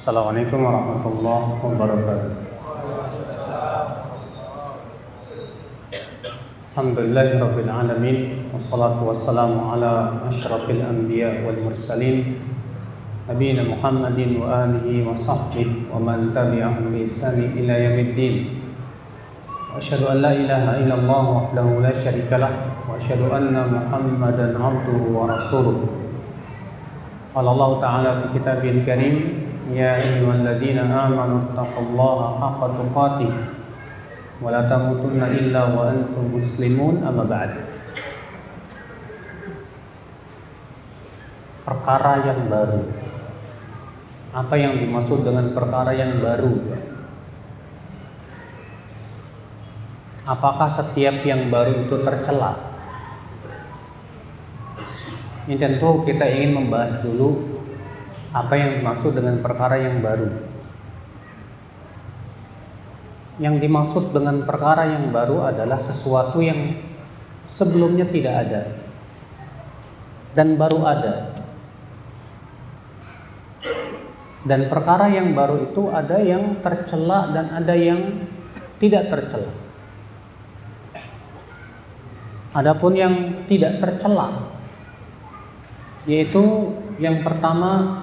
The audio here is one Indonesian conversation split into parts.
Assalamualaikum warahmatullahi wabarakatuh. Alhamdulillahirabbil alamin wassalatu wassalamu ala asyrafil anbiya wal mursalin nabiyina Muhammadin wa alihi wa sahbihi wa man tabi'ahum bi ihsanin ila yaumiddin. Wa asyhadu an la ilaha illallah wahdahu la syarika lah wa asyhadu anna Muhammadan 'abduhu wa rasuluh. Qala Allah ta'ala fi kitabihil karim, ya ayyuhalladzina amanu taqullaha haqqa tuqatih wa la tamutunna illa wa antum muslimun, amma ba'd. Perkara yang baru. Apa yang dimaksud dengan perkara yang baru? Apakah setiap yang baru itu tercela? Ini tentu kita ingin membahas dulu apa yang dimaksud dengan perkara yang baru. Yang dimaksud dengan perkara yang baru adalah sesuatu yang sebelumnya tidak ada dan baru ada. Dan perkara yang baru itu ada yang tercela dan ada yang tidak tercela. Adapun yang tidak tercela, yaitu yang pertama,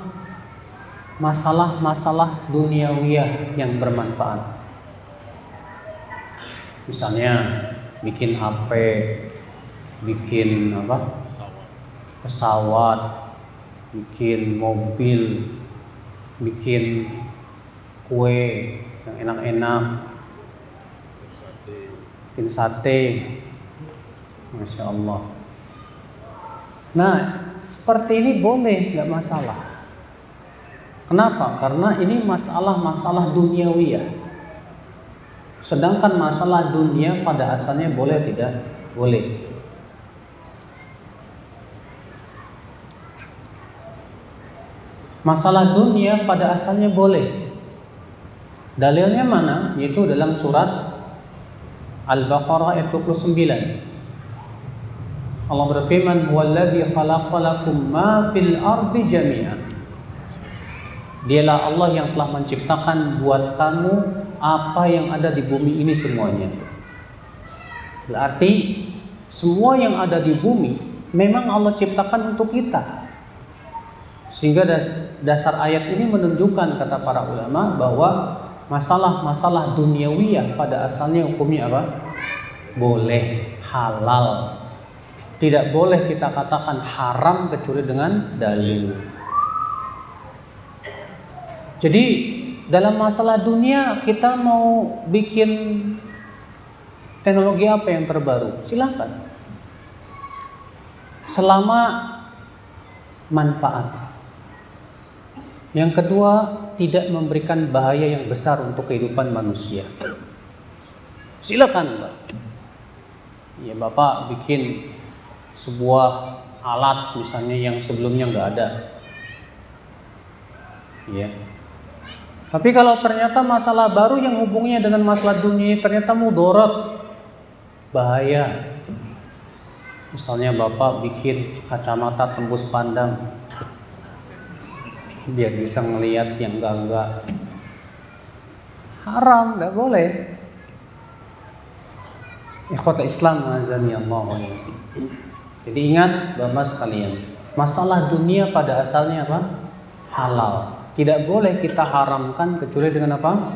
masalah-masalah duniawiyah yang bermanfaat. Misalnya bikin HP, bikin pesawat, bikin mobil, bikin kue yang enak-enak, bikin sate, Masya Allah. Nah, seperti ini boleh, nggak masalah. Kenapa? Karena ini masalah-masalah duniawiyah. Sedangkan masalah dunia pada asalnya boleh tidak? Boleh. Masalah dunia pada asalnya boleh. Dalilnya mana? Yaitu dalam surat Al-Baqarah ayat 29. Allah berfirman, "Huwallazi khalaqalakum ma fil ardi jami'an." Dialah Allah yang telah menciptakan buat kamu apa yang ada di bumi ini semuanya. Berarti semua yang ada di bumi memang Allah ciptakan untuk kita. Sehingga dasar ayat ini menunjukkan, kata para ulama, bahwa masalah-masalah duniawiyah pada asalnya hukumnya apa? Boleh, halal. Tidak boleh kita katakan haram kecuali dengan dalil. Jadi dalam masalah dunia kita mau bikin teknologi apa yang terbaru, silakan. Selama manfaat. Yang kedua, tidak memberikan bahaya yang besar untuk kehidupan manusia. Silakan, Mbak. Ya, Bapak bikin sebuah alat misalnya yang sebelumnya nggak ada. Ya. Tapi kalau ternyata masalah baru yang hubungannya dengan masalah dunia ternyata mudarat, bahaya. Misalnya Bapak bikin kacamata tembus pandang biar bisa ngelihat yang enggak. Haram, enggak boleh. Ikhwata Islam azani Allah. Jadi ingat Bapak sekalian, masalah dunia pada asalnya apa? Halal. Tidak boleh kita haramkan kecuali dengan apa?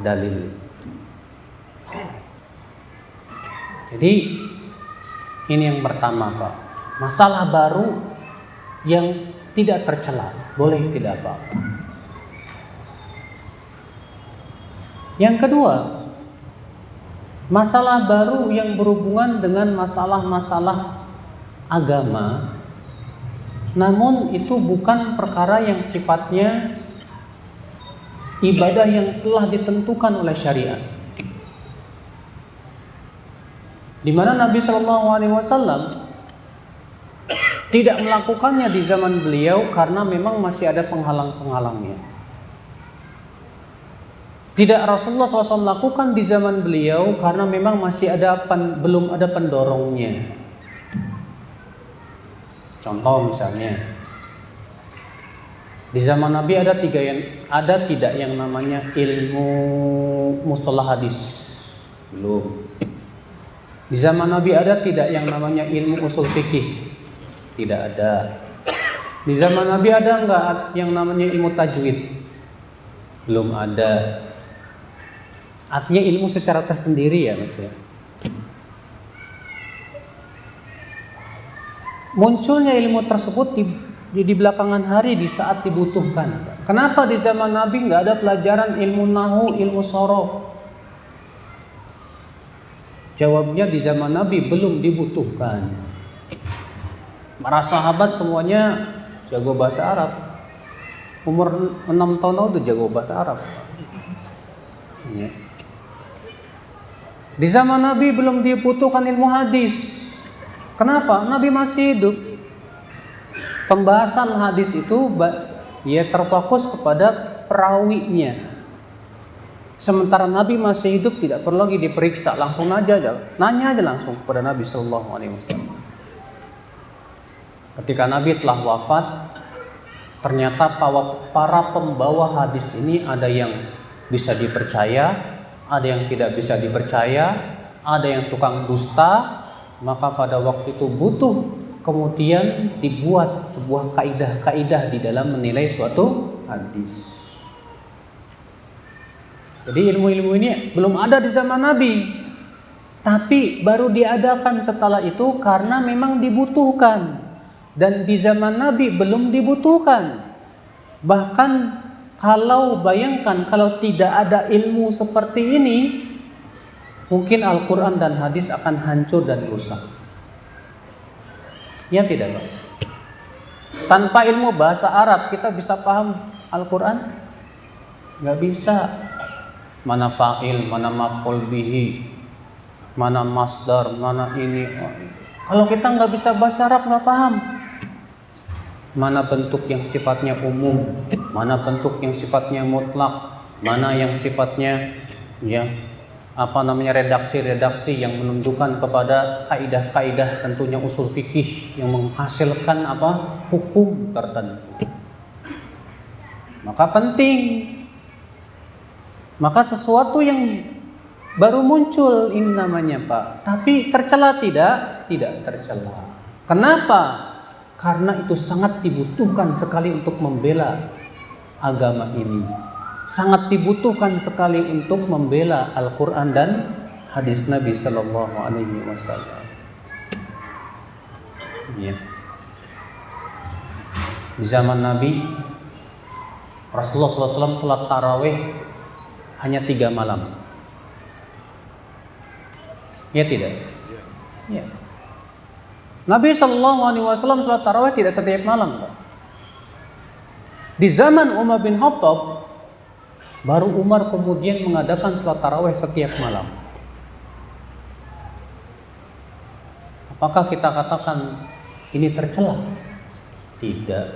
Dalil. Jadi ini yang pertama, Pak. Masalah baru yang tidak tercela, boleh tidak apa-apa. Yang kedua, masalah baru yang berhubungan dengan masalah-masalah agama, namun itu bukan perkara yang sifatnya ibadah yang telah ditentukan oleh syariat. Di mana Nabi SAW tidak melakukannya di zaman beliau karena memang masih ada penghalang-penghalangnya. Tidak Rasulullah SAW lakukan di zaman beliau karena memang masih belum ada pendorongnya. Contoh misalnya, Di zaman Nabi ada tidak yang namanya ilmu mustalah hadis? Belum. Di zaman Nabi ada tidak yang namanya ilmu usul fikih? Tidak ada. Di zaman Nabi ada enggak yang namanya ilmu tajwid? Belum ada. Artinya ilmu secara tersendiri ya Mas ya. Munculnya ilmu tersebut di belakangan hari di saat dibutuhkan. Kenapa di zaman Nabi nggak ada pelajaran ilmu nahu, ilmu sorof? Jawabnya di zaman Nabi belum dibutuhkan. Para sahabat semuanya jago bahasa Arab. Umur 6 tahun udah jago bahasa Arab. Ya. Di zaman Nabi belum dibutuhkan ilmu hadis. Kenapa? Nabi masih hidup. Pembahasan hadis itu ya terfokus kepada perawinya. Sementara Nabi masih hidup tidak perlu lagi diperiksa, langsung nanya aja langsung kepada Nabi Shallallahu Alaihi Wasallam. Ketika Nabi telah wafat, ternyata para pembawa hadis ini ada yang bisa dipercaya, ada yang tidak bisa dipercaya, ada yang tukang dusta. Maka pada waktu itu butuh kemudian dibuat sebuah kaidah-kaidah di dalam menilai suatu hadis. Jadi ilmu-ilmu ini belum ada di zaman Nabi, tapi baru diadakan setelah itu karena memang dibutuhkan. Dan di zaman Nabi belum dibutuhkan. Bahkan bayangkan kalau tidak ada ilmu seperti ini, mungkin Al-Quran dan hadis akan hancur dan rusak. Ya tidak, Pak? Tanpa ilmu bahasa Arab kita bisa paham Al-Quran? Nggak bisa. Mana fa'il, mana maf'ul bihi, mana masdar, mana ini. Kalau kita nggak bisa bahasa Arab nggak paham. Mana bentuk yang sifatnya umum, mana bentuk yang sifatnya mutlak, mana yang sifatnya redaksi-redaksi yang menunjukkan kepada kaidah-kaidah tentunya usul fikih yang menghasilkan hukum tertentu. Maka penting. Maka sesuatu yang baru muncul ini namanya Pak, tapi tercela tidak tercela. Kenapa? Karena itu sangat dibutuhkan sekali untuk membela agama ini. Sangat dibutuhkan sekali untuk membela Al-Quran dan hadis Nabi Sallallahu Alaihi Wasallam. Ya. Di zaman Nabi, Rasulullah SAW salat tarawih hanya 3 malam. Ya tidak? Ya. Nabi Sallallahu Alaihi Wasallam salat tarawih tidak setiap malam. Di zaman Umar bin Khattab, baru Umar kemudian mengadakan salat tarawih setiap malam. Apakah kita katakan ini tercela? Tidak.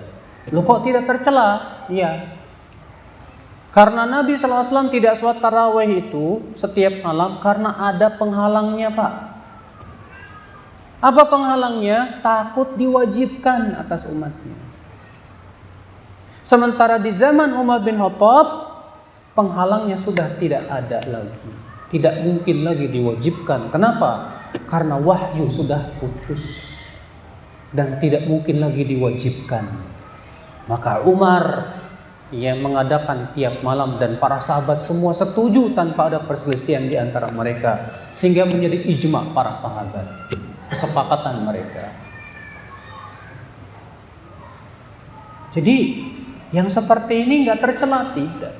Loh kok tidak tercela? Iya. Karena Nabi SAW tidak salat tarawih itu setiap malam karena ada penghalangnya Pak. Apa penghalangnya? Takut diwajibkan atas umatnya. Sementara di zaman Umar bin Khattab, penghalangnya sudah tidak ada lagi. Tidak mungkin lagi diwajibkan. Kenapa? Karena wahyu sudah putus. Dan tidak mungkin lagi diwajibkan. Maka Umar mengadakan tiap malam dan para sahabat semua setuju tanpa ada perselisihan di antara mereka. Sehingga menjadi ijma para sahabat. Kesepakatan mereka. Jadi yang seperti ini nggak tercela, tidak.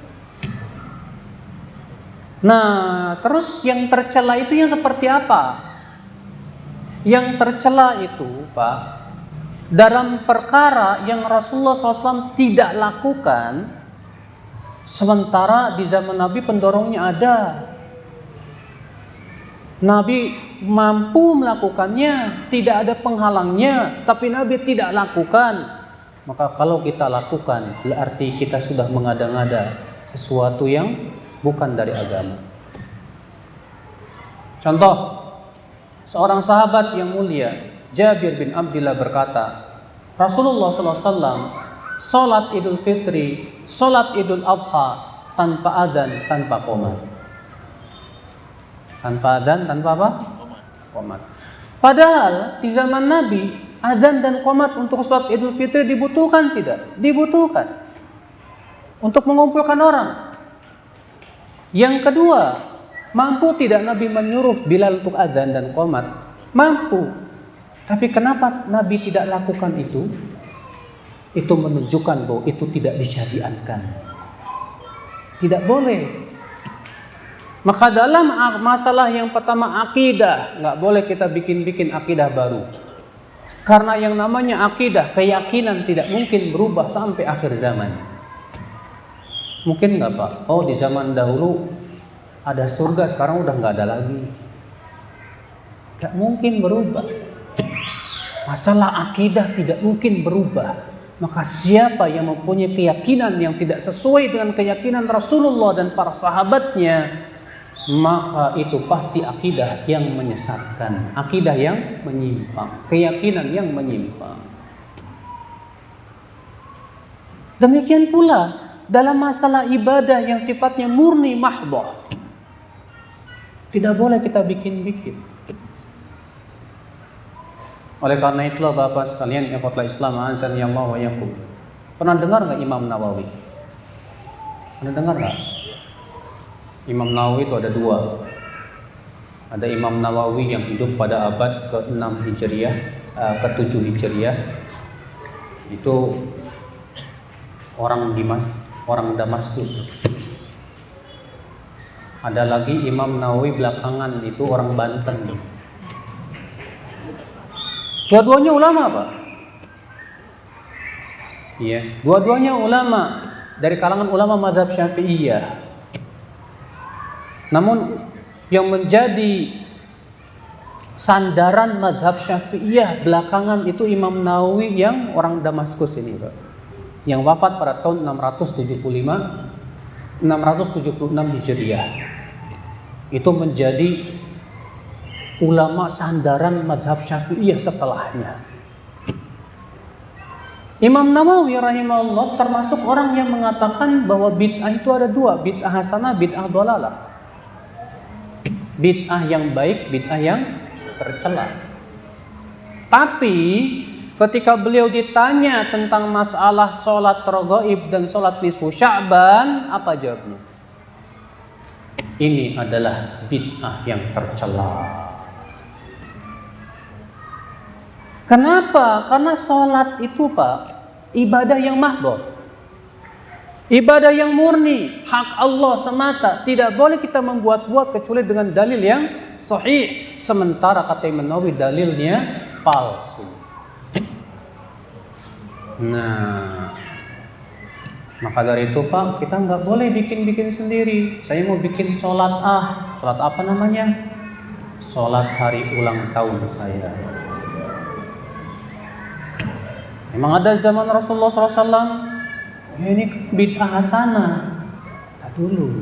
Nah, terus yang tercela itu yang seperti apa? Yang tercela itu, Pak, dalam perkara yang Rasulullah SAW tidak lakukan, sementara di zaman Nabi pendorongnya ada. Nabi mampu melakukannya, tidak ada penghalangnya, tapi Nabi tidak lakukan. Maka kalau kita lakukan, berarti kita sudah mengada-ngada sesuatu yang bukan dari agama. Contoh, seorang sahabat yang mulia, Jabir bin Abdullah berkata, Rasulullah SAW sholat Idul Fitri, sholat Idul Adha tanpa adzan, tanpa qomat. Tanpa adzan, tanpa apa? Qomat. Padahal di zaman Nabi adzan dan qomat untuk sholat Idul Fitri dibutuhkan tidak? Dibutuhkan untuk mengumpulkan orang. Yang kedua, mampu tidak Nabi menyuruh Bilal untuk adzan dan qomat? Mampu. Tapi kenapa Nabi tidak lakukan itu? Itu menunjukkan bahwa itu tidak disyariatkan. Tidak boleh. Maka dalam masalah yang pertama akidah, nggak boleh kita bikin akidah baru. Karena yang namanya akidah, keyakinan tidak mungkin berubah sampai akhir zaman. Mungkin nggak Pak? Oh, di zaman dahulu ada surga, sekarang udah nggak ada lagi. Nggak mungkin berubah. Masalah akidah tidak mungkin berubah. Maka siapa yang mempunyai keyakinan yang tidak sesuai dengan keyakinan Rasulullah dan para sahabatnya, maka itu pasti akidah yang menyesatkan, akidah yang menyimpang, keyakinan yang menyimpang. Demikian pula dalam masalah ibadah yang sifatnya murni mahdhah. Tidak boleh kita bikin-bikin. Oleh karena itulah Bapak sekalian, ikhwatul Islam, azani Allah wa iyyakum. Pernah dengar enggak Imam Nawawi? Pernah dengar enggak? Imam Nawawi itu ada dua. Ada Imam Nawawi yang hidup pada abad ke-6 Hijriah, ke-7 Hijriah. Itu orang Damaskus. Ada lagi Imam Nawawi belakangan, itu orang Banten. Dua-duanya ulama, Pak. Iya, dua-duanya ulama dari kalangan ulama mazhab Syafi'iyah. Namun yang menjadi sandaran mazhab Syafi'iyah belakangan itu Imam Nawawi yang orang Damaskus ini, Pak. Yang wafat pada tahun 676 Hijriah. Itu menjadi ulama sandaran madhab Syafi'iyah setelahnya. Imam Nawawi rahimahullah termasuk orang yang mengatakan bahwa bid'ah itu ada dua, bid'ah hasanah, bid'ah dhalalah. Bid'ah yang baik, bid'ah yang tercela. Tapi ketika beliau ditanya tentang masalah sholat raghaib dan sholat nisfu Sya'ban, apa jawabnya? Ini adalah bid'ah yang tercela. Kenapa? Karena sholat itu, Pak, ibadah yang mahdhah, ibadah yang murni, hak Allah semata. Tidak boleh kita membuat-buat kecuali dengan dalil yang sahih. Sementara kata Imam Nawawi dalilnya palsu. Nah, maka dari itu, Pak, kita nggak boleh bikin sendiri. Saya mau bikin sholat sholat apa namanya? Sholat hari ulang tahun saya. Memang ada zaman Rasulullah SAW. Ya, ini bid'ah hasanah. Tak dulu.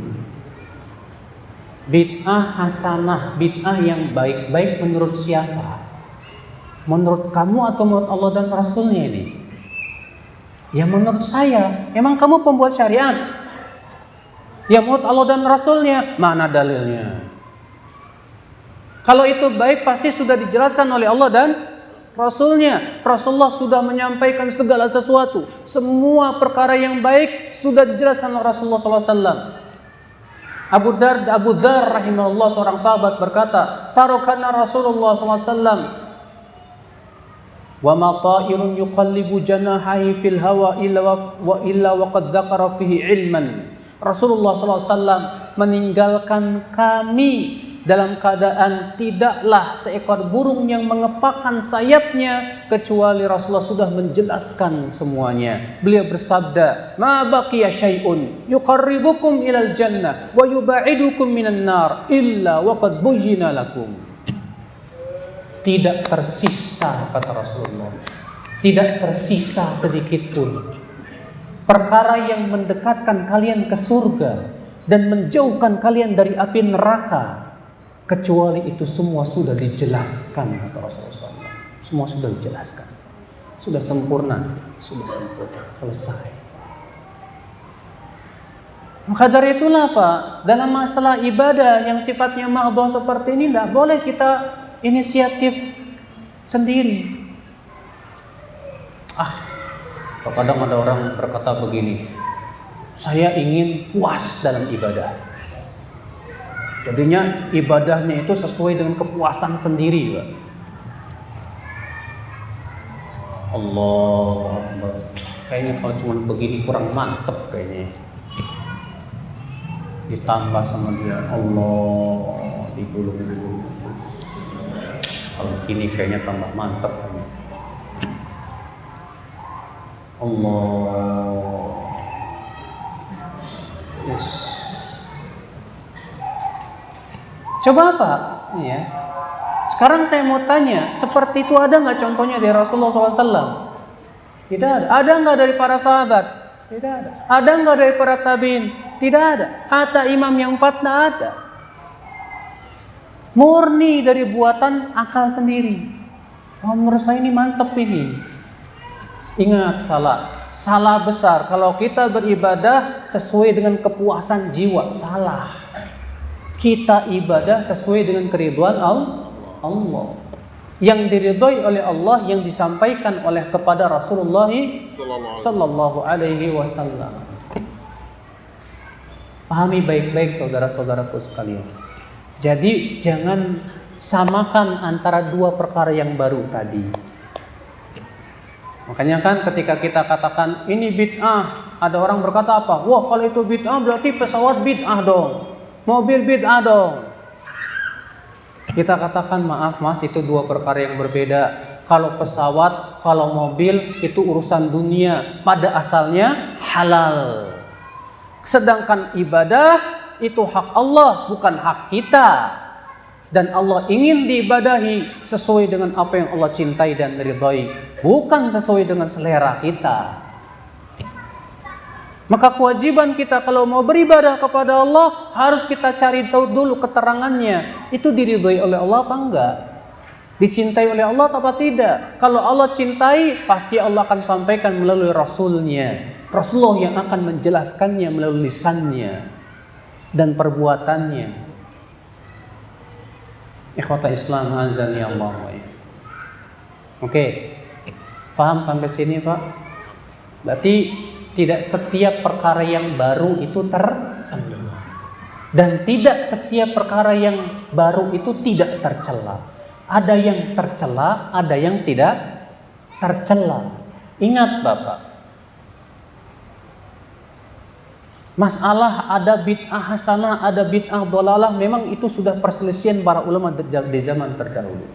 Bid'ah hasanah, bid'ah yang baik-baik menurut siapa? Menurut kamu atau menurut Allah dan Rasulnya ini? Ya menurut saya. Emang kamu pembuat syariat? Ya menurut Allah dan Rasulnya. Mana dalilnya? Kalau itu baik pasti sudah dijelaskan oleh Allah dan Rasulnya. Rasulullah sudah menyampaikan segala sesuatu. Semua perkara yang baik sudah dijelaskan oleh Rasulullah SAW. Abu Dzar rahimahullah, seorang sahabat, berkata, tarokana Rasulullah SAW, wa ma ta'irun yuqallibu janahihi fil hawa illa wa qad dzakara fihi ilman. Rasulullah SAW meninggalkan kami dalam keadaan tidaklah seekor burung yang mengepakkan sayapnya kecuali Rasulullah sudah menjelaskan semuanya. Beliau bersabda, ma baqiya syai'un yuqarribukum ilal jannah wa yubaidukum minan nar illa wa qad buyyina lakum. Tidak tersisa, kata Rasulullah, tidak tersisa sedikit pun perkara yang mendekatkan kalian ke surga dan menjauhkan kalian dari api neraka, kecuali itu semua sudah dijelaskan, kata Rasulullah. Semua sudah dijelaskan. sudah sempurna, selesai. Maka dari itulah Pak, dalam masalah ibadah yang sifatnya mahdhah seperti ini tidak boleh kita inisiatif sendiri. Kadang ada orang berkata begini, saya ingin puas dalam ibadah. Jadinya ibadahnya itu sesuai dengan kepuasan sendiri, Pak. Allah Akbar. Kayaknya kalau cuma begini kurang mantep kayaknya. Ditambah sama dia, Allah digulung-gulung. Kalau gini kayaknya tambah mantep. Allah. Yes. Coba Pak, ya. Sekarang saya mau tanya, seperti itu ada nggak contohnya dari Rasulullah SAW? Tidak ada. Ada nggak dari para sahabat? Tidak ada. Ada nggak dari para tabiin? Tidak ada. Hatta imam yang 4 tidak ada. Murni dari buatan akal sendiri. Menurut saya ini mantep ini. Ingat, salah besar. Kalau kita beribadah sesuai dengan kepuasan jiwa, salah. Kita ibadah sesuai dengan keridhaan Allah. Yang diridhoi oleh Allah, yang disampaikan oleh kepada Rasulullah sallallahu alaihi wasallam. Pahami baik-baik saudara-saudaraku sekalian. Jadi jangan samakan antara dua perkara yang baru tadi. Makanya kan ketika kita katakan ini bid'ah, ada orang berkata apa? Wah, kalau itu bid'ah berarti pesawat bid'ah dong, mobil bid'ah dong. Kita katakan maaf mas, itu dua perkara yang berbeda. Kalau pesawat, kalau mobil itu urusan dunia, pada asalnya halal. Sedangkan ibadah itu hak Allah, bukan hak kita. Dan Allah ingin diibadahi sesuai dengan apa yang Allah cintai dan ridhai, bukan sesuai dengan selera kita. Maka kewajiban kita kalau mau beribadah kepada Allah, harus kita cari tahu dulu keterangannya. Itu diridhai oleh Allah apa enggak? Dicintai oleh Allah apa tidak? Kalau Allah cintai, pasti Allah akan sampaikan melalui Rasulnya. Rasulullah yang akan menjelaskannya melalui lisannya dan perbuatannya. Ikhwata Islam azani Allah. Oke. Paham sampai sini, Pak? Berarti tidak setiap perkara yang baru itu tercela. Dan tidak setiap perkara yang baru itu tidak tercela. Ada yang tercela, ada yang tidak tercela. Ingat Bapak, masalah ada bid'ah hasanah, ada bid'ah dhalalah, memang itu sudah perselisihan para ulama di zaman terdahulu.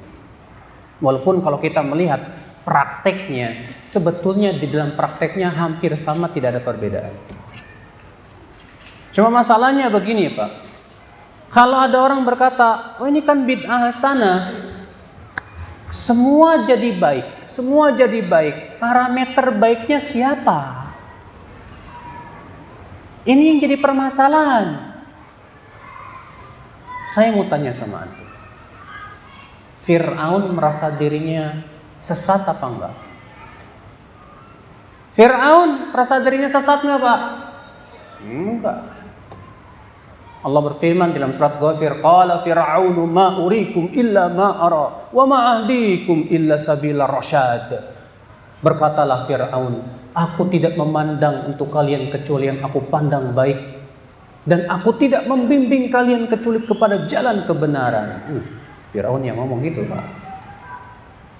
Walaupun kalau kita melihat prakteknya, sebetulnya di dalam prakteknya hampir sama, tidak ada perbedaan. Cuma masalahnya begini Pak, kalau ada orang berkata, oh ini kan bid'ah hasanah, semua jadi baik, semua jadi baik, parameter baiknya siapa? Ini yang jadi permasalahan. Saya mau tanya sama antum, Fir'aun merasa dirinya sesat apa enggak? Fir'aun merasa dirinya sesat enggak Pak? Enggak. Allah berfirman dalam surat Ghafir, qala fir'aunu ma urikum illa ma ara wa ma ahdikum illa sabila rasyad. Berkatalah Fir'aun, aku tidak memandang untuk kalian kecuali yang aku pandang baik, dan aku tidak membimbing kalian kecuali kepada jalan kebenaran. Fir'aun yang ngomong gitu Pak.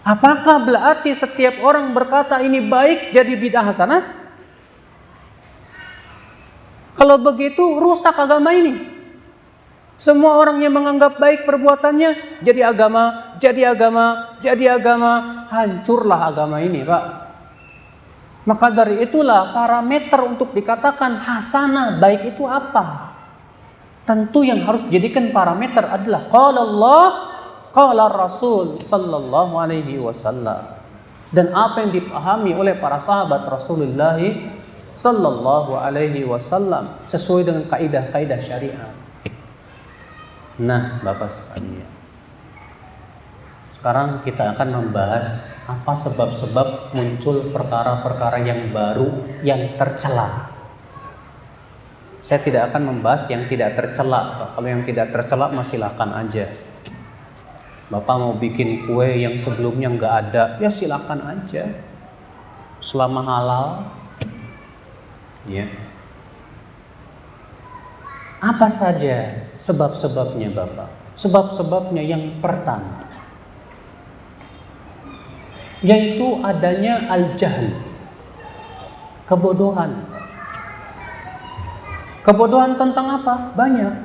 Apakah berarti setiap orang berkata ini baik jadi bid'ah hasanah? Kalau begitu rusak agama ini. Semua orang yang menganggap baik perbuatannya jadi agama, jadi agama, jadi agama. Hancurlah agama ini Pak. Maka dari itulah parameter untuk dikatakan hasanah baik itu apa? Tentu yang harus dijadikan parameter adalah qala Allah, qala Rasul sallallahu alaihi wasallam. Dan apa yang dipahami oleh para sahabat Rasulullah sallallahu alaihi wasallam sesuai dengan kaidah-kaidah syariat. Nah, Bapak sekalian, sekarang kita akan membahas Apa sebab-sebab muncul perkara-perkara yang baru yang tercela? Saya tidak akan membahas yang tidak tercela. Kalau yang tidak tercela silakan aja. Bapak mau bikin kue yang sebelumnya nggak ada, ya silakan aja. Selama halal, ya. Apa saja sebab-sebabnya Bapak? Sebab-sebabnya yang pertama, yaitu adanya al-jahl, kebodohan. Kebodohan tentang apa? Banyak.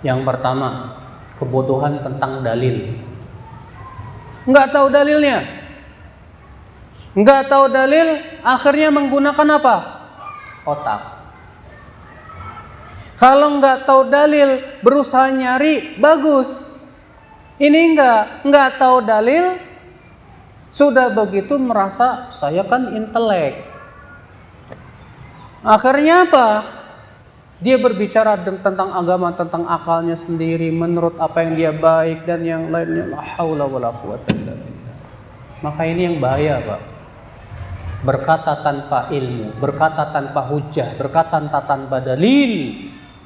Yang pertama, kebodohan tentang dalil. Enggak tahu dalilnya. Enggak tahu dalil, akhirnya menggunakan apa? Otak. Kalau enggak tahu dalil, berusaha nyari, bagus. Ini enggak tahu dalil, sudah begitu merasa saya kan intelek. Akhirnya apa? Dia berbicara tentang agama, tentang akalnya sendiri, menurut apa yang dia baik dan yang lainnya. La haula wala quwata illa billah. Maka ini yang bahaya, Pak. Berkata tanpa ilmu, berkata tanpa hujah, berkata tanpa dalil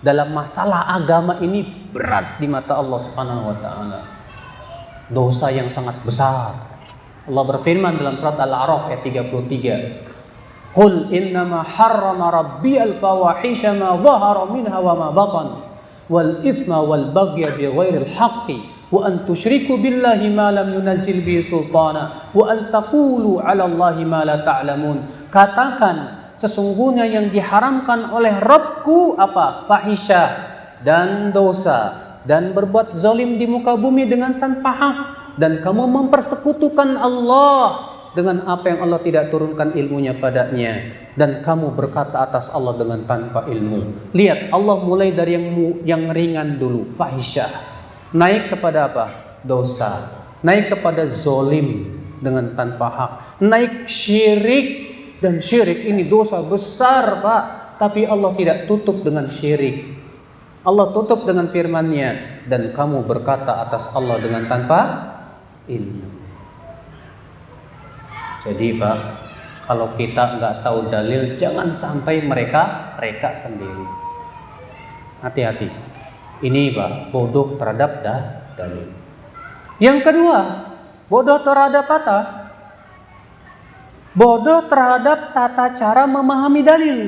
dalam masalah agama ini berat di mata Allah Subhanahu wa taala. Dosa yang sangat besar. Allah berfirman dalam surat Al-A'raf ayat 33. Qul innama harrama rabbiyal fawahisha ma dhahara minha wa ma batan wal ithma wal baghya bighairil haqqi wa an tusyriku billahi ma lam yunzil bihi sultana wa an taqulu 'ala Allahi ma la ta'lamun. Katakan, sesungguhnya yang diharamkan oleh Rabbku apa? Fahisyah dan dosa dan berbuat zalim di muka bumi dengan tanpa hak, dan kamu mempersekutukan Allah dengan apa yang Allah tidak turunkan ilmunya padanya, dan kamu berkata atas Allah dengan tanpa ilmu. Lihat, Allah mulai dari yang ringan dulu, fahisyah, naik kepada apa? Dosa, naik kepada zalim dengan tanpa hak, naik syirik, dan syirik ini dosa besar, Pak. Tapi Allah tidak tutup dengan syirik. Allah tutup dengan firman-Nya, dan kamu berkata atas Allah dengan tanpa ilmu. Jadi Pak, kalau kita nggak tahu dalil, jangan sampai mereka sendiri. Hati-hati. Ini Pak, bodoh terhadap dalil. Yang kedua, bodoh terhadap apa? Bodoh terhadap tata cara memahami dalil.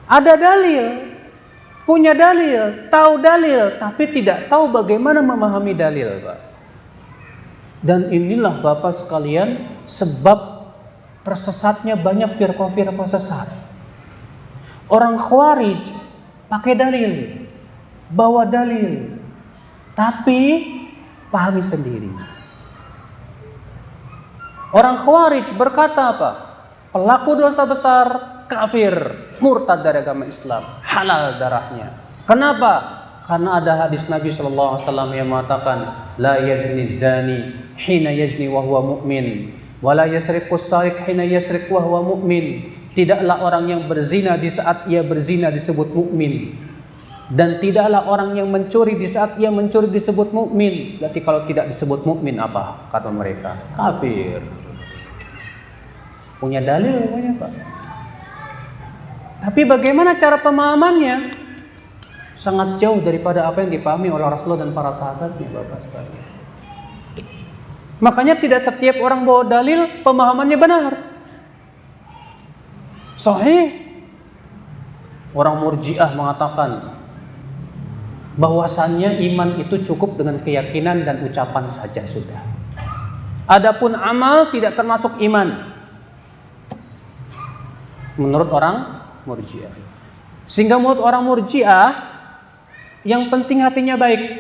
Ada dalil, punya dalil, tahu dalil, tapi tidak tahu bagaimana memahami dalil, Pak. Dan inilah Bapak sekalian sebab tersesatnya banyak firqah-firqah sesat. Orang Khawarij pakai dalil, bawa dalil, tapi pahami sendiri. Orang Khawarij berkata apa? Pelaku dosa besar, kafir, murtad dari agama Islam, halal darahnya. Kenapa? Karena ada hadis Nabi SAW yang mengatakan, la yazni zani hina yazni wa huwa mu'min, wa la yasriqu sariq hina yasriq wa huwa mu'min. Tidaklah orang yang berzina di saat ia berzina disebut mukmin, dan tidaklah orang yang mencuri di saat ia mencuri disebut mukmin. Berarti kalau tidak disebut mukmin apa kata mereka? Kafir. Punya dalil punya, Pak. Tapi bagaimana cara pemahamannya? Sangat jauh daripada apa yang dipahami oleh Rasulullah dan para sahabatnya, Bapak sekalian. Makanya tidak setiap orang bawa dalil pemahamannya benar, sahih. Orang Murji'ah mengatakan bahwasannya iman itu cukup dengan keyakinan dan ucapan saja sudah. Adapun amal tidak termasuk iman menurut orang Murji'ah. Sehingga menurut orang Murji'ah yang penting hatinya baik.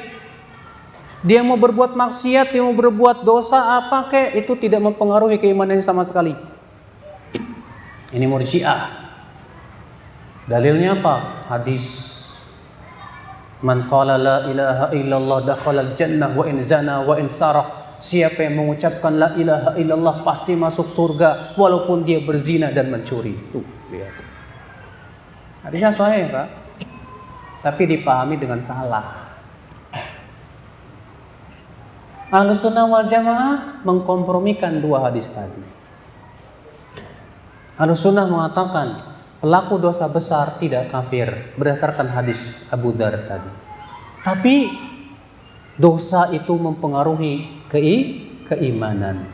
Dia mau berbuat maksiat, dia mau berbuat dosa apa kek, itu tidak mempengaruhi keimanannya sama sekali. Ini Murji'ah. Dalilnya apa? Hadis. Man qala la ilaha illallah dakhala al-jannah wa in zana wa in saraq. Siapa yang mengucapkan la ilaha illallah pasti masuk surga walaupun dia berzina dan mencuri. Tuh, lihat. Hadisnya sahih, Pak. Tapi dipahami dengan salah. Ahlussunnah wal Jamaah mengkompromikan dua hadis tadi. Ahlussunnah mengatakan pelaku dosa besar tidak kafir berdasarkan hadis Abu Dzar tadi. Tapi dosa itu mempengaruhi keimanan.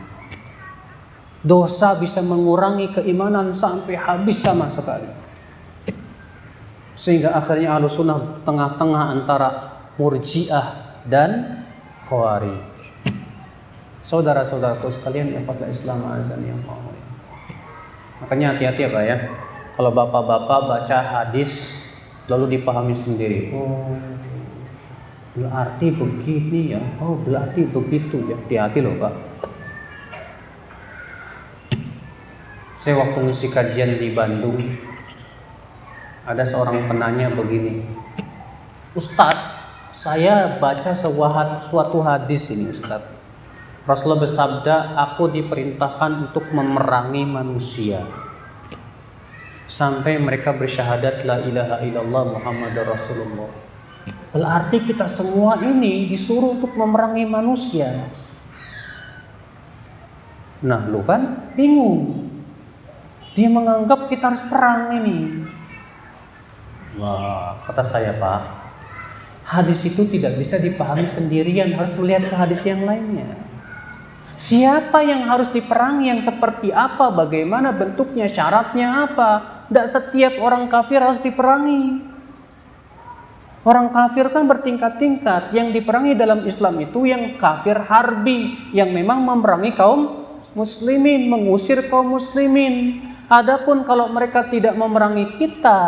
Dosa bisa mengurangi keimanan sampai habis sama sekali. Sehingga akhirnya Ahlussunnah tengah-tengah antara Murji'ah dan Khawarij. Saudara-saudaraku sekalian yang pada Islam azan yang mau. Makanya hati-hati ya Pak ya. Kalau bapak-bapak baca hadis lalu dipahami sendiri. Oh, berarti begini ya. Oh, berarti begitu ya. Hati-hati loh Pak. Saya waktu ngisi kajian di Bandung, ada seorang penanya begini, Ustadz, saya baca suatu hadis ini Ustadz. Rasulullah bersabda, aku diperintahkan untuk memerangi manusia sampai mereka bersyahadat la ilaha illallah Muhammadur Rasulullah. Berarti kita semua ini disuruh untuk memerangi manusia. Nah lu kan bingung. Dia menganggap kita harus perang ini. Wah, kata saya Pak, hadis itu tidak bisa dipahami sendirian, harus melihat ke hadis yang lainnya. Siapa yang harus diperangi, yang seperti apa, bagaimana bentuknya, syaratnya apa. Tidak setiap orang kafir harus diperangi. Orang kafir kan bertingkat-tingkat. Yang diperangi dalam Islam itu yang kafir harbi, yang memang memerangi kaum muslimin, mengusir kaum muslimin. Adapun kalau mereka tidak memerangi kita,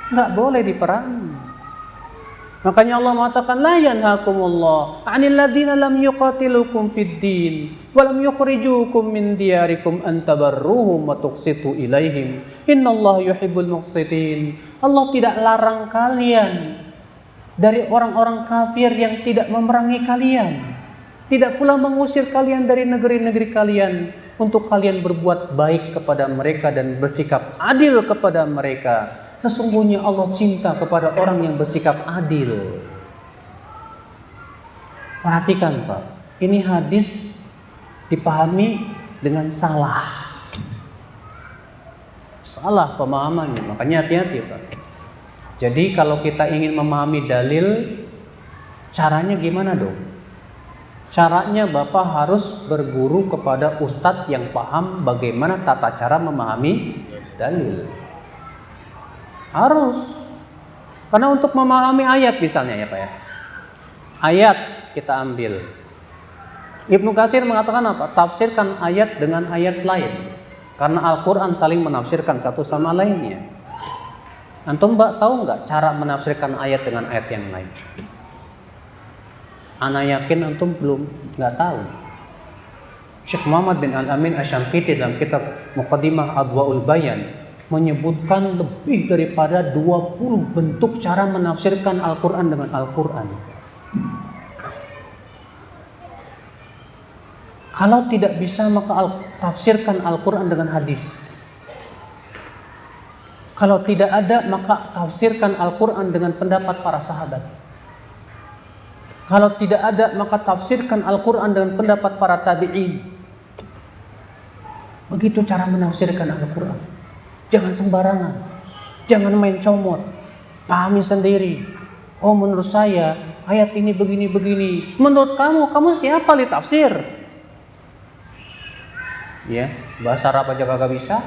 nggak boleh diperangi. Makanya Allah mengatakan la yanhakumullah 'anil ladzina lam yuqatilukum fid din wa lam yukhrijukum min diyarikum an tabarruhum wa tuqsitu ilaihim innallaha yuhibbul muqsitin. Allah tidak larang kalian dari orang-orang kafir yang tidak memerangi kalian, tidak pula mengusir kalian dari negeri-negeri kalian, untuk kalian berbuat baik kepada mereka dan bersikap adil kepada mereka. Sesungguhnya Allah cinta kepada orang yang bersikap adil. Perhatikan Pak, ini hadis dipahami dengan salah. Salah pemahamannya, makanya hati-hati Pak. Jadi kalau kita ingin memahami dalil, caranya gimana dong? Caranya Bapak harus berguru kepada ustadz yang paham bagaimana tata cara memahami dalil. Harus. Karena untuk memahami ayat misalnya ya Pak ya. Ayat kita ambil. Ibnu Katsir mengatakan apa? Tafsirkan ayat dengan ayat lain. Karena Al-Quran saling menafsirkan satu sama lainnya. Antum tahu nggak cara menafsirkan ayat dengan ayat yang lain? Ana yakin antum belum nggak tahu. Syekh Muhammad bin Al-Amin Asy-Syanqiti dalam kitab Muqaddimah Adwaul Bayan menyebutkan lebih daripada 20 bentuk cara menafsirkan Al-Quran dengan Al-Quran. Kalau tidak bisa maka tafsirkan Al-Quran dengan hadis. Kalau tidak ada maka tafsirkan Al-Quran dengan pendapat para sahabat. Kalau tidak ada maka tafsirkan Al-Quran dengan pendapat para tabi'in. Begitu cara menafsirkan Al-Quran. Jangan sembarangan. Jangan main comot. Pahami sendiri. Oh menurut saya ayat ini begini-begini. Menurut kamu siapa li tafsir? Ya, bahasa Arab aja kagak bisa.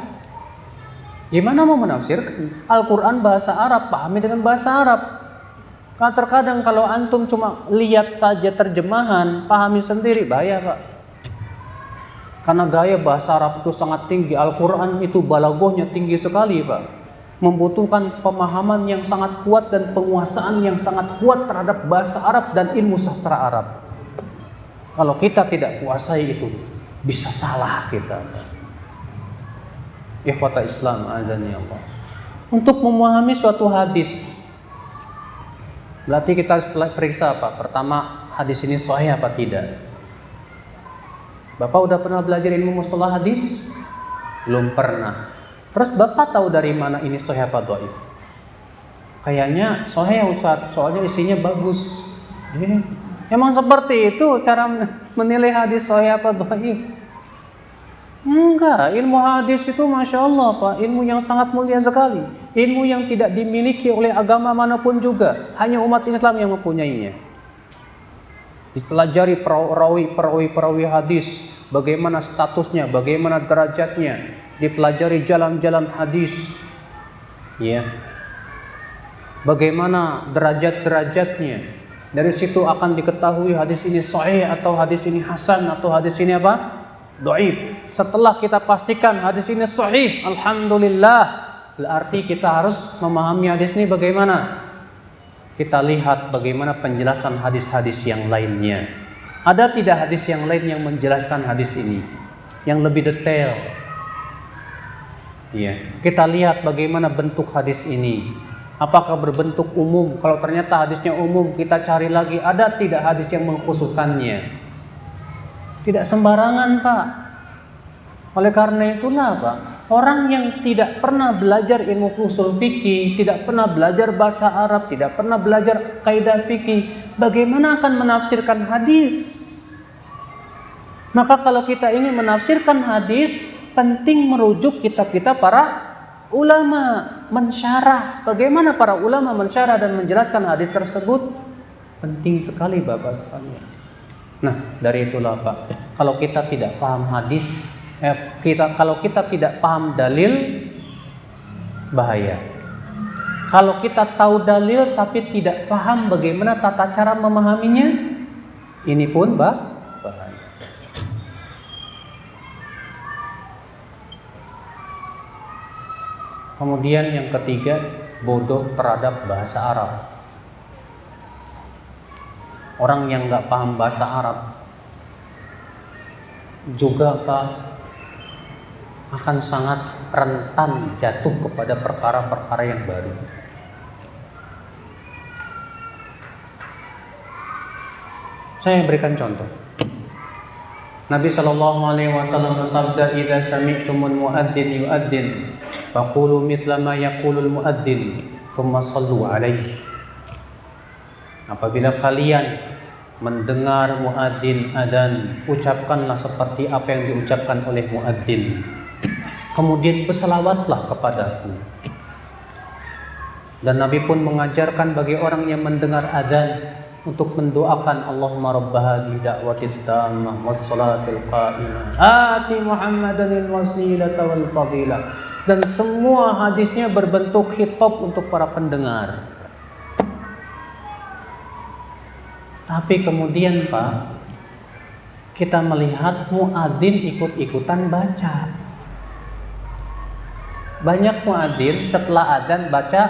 Gimana mau menafsirkan? Al-Quran bahasa Arab, pahami dengan bahasa Arab. Karena terkadang kalau antum cuma lihat saja terjemahan, pahami sendiri, bahaya Pak. Karena gaya bahasa Arab itu sangat tinggi, Al-Quran itu balaghahnya tinggi sekali Pak. Membutuhkan pemahaman yang sangat kuat dan penguasaan yang sangat kuat terhadap bahasa Arab dan ilmu sastra Arab. Kalau kita tidak kuasai itu, bisa salah kita. Ikhwata Islam azani Allah. Untuk memahami suatu hadis, berarti kita harus periksa apa? Pertama, hadis ini sahih apa tidak? Bapak udah pernah belajar ilmu mustalah hadis? Belum pernah. Terus Bapak tahu dari mana ini sahih apa dhaif? Kayaknya sahih Ustaz, soalnya isinya bagus. Emang seperti itu cara menilai hadis sahih apa dhaif? Enggak, ilmu hadis itu Masya Allah Pak, ilmu yang sangat mulia sekali. Ilmu yang tidak dimiliki oleh agama manapun juga, hanya umat Islam yang mempunyainya. Dipelajari perawi hadis, bagaimana statusnya, bagaimana derajatnya. Dipelajari jalan-jalan hadis, ya. Bagaimana derajat-derajatnya. Dari situ akan diketahui hadis ini sahih atau hadis ini hasan atau hadis ini apa? Dhaif. Setelah kita pastikan hadis ini sahih, alhamdulillah, berarti kita harus memahami hadis ini bagaimana? Kita lihat bagaimana penjelasan hadis-hadis yang lainnya. Ada tidak hadis yang lain yang menjelaskan hadis ini yang lebih detail? Ya, kita lihat bagaimana bentuk hadis ini. Apakah berbentuk umum? Kalau ternyata hadisnya umum, kita cari lagi ada tidak hadis yang mengkhususkannya. Tidak sembarangan Pak. Oleh karena itulah Pak, orang yang tidak pernah belajar ilmu ushul fikih, tidak pernah belajar bahasa Arab, tidak pernah belajar kaidah fikih, bagaimana akan menafsirkan hadis? Maka kalau kita ingin menafsirkan hadis, penting merujuk kitab-kitab para ulama, mensyarah. Bagaimana para ulama mensyarah dan menjelaskan hadis tersebut? Penting sekali Bapak sekalian. Nah, dari itulah Pak, kalau kita tidak paham hadis, kalau kita tidak paham dalil, bahaya. Kalau kita tahu dalil tapi tidak paham bagaimana tata cara memahaminya, ini pun bahaya. Kemudian yang ketiga, bodoh terhadap bahasa Arab. Orang yang nggak paham bahasa Arab juga Pak akan sangat rentan jatuh kepada perkara-perkara yang baru. Saya berikan contoh. Nabi Shallallahu Alaihi Wasallam bersabda, "Idza sami'tumul muadzin yu'adzin, faqulu mithla ma yaqulul muadzin, tsumma shallu alaihi." Apabila kalian mendengar muadzin adzan, ucapkanlah seperti apa yang diucapkan oleh muadzin. Kemudian berselawatlah kepadaku. Dan Nabi pun mengajarkan bagi orang yang mendengar adzan untuk mendoakan Allahumma rabb hadhihi da'watid tammah was salatil qa'imah ati Muhammadanil wasilata wal fadilah. Dan semua hadisnya berbentuk khitab untuk para pendengar. Tapi kemudian Pak, kita melihat muadzin ikut-ikutan baca. Banyak muadzin setelah adzan baca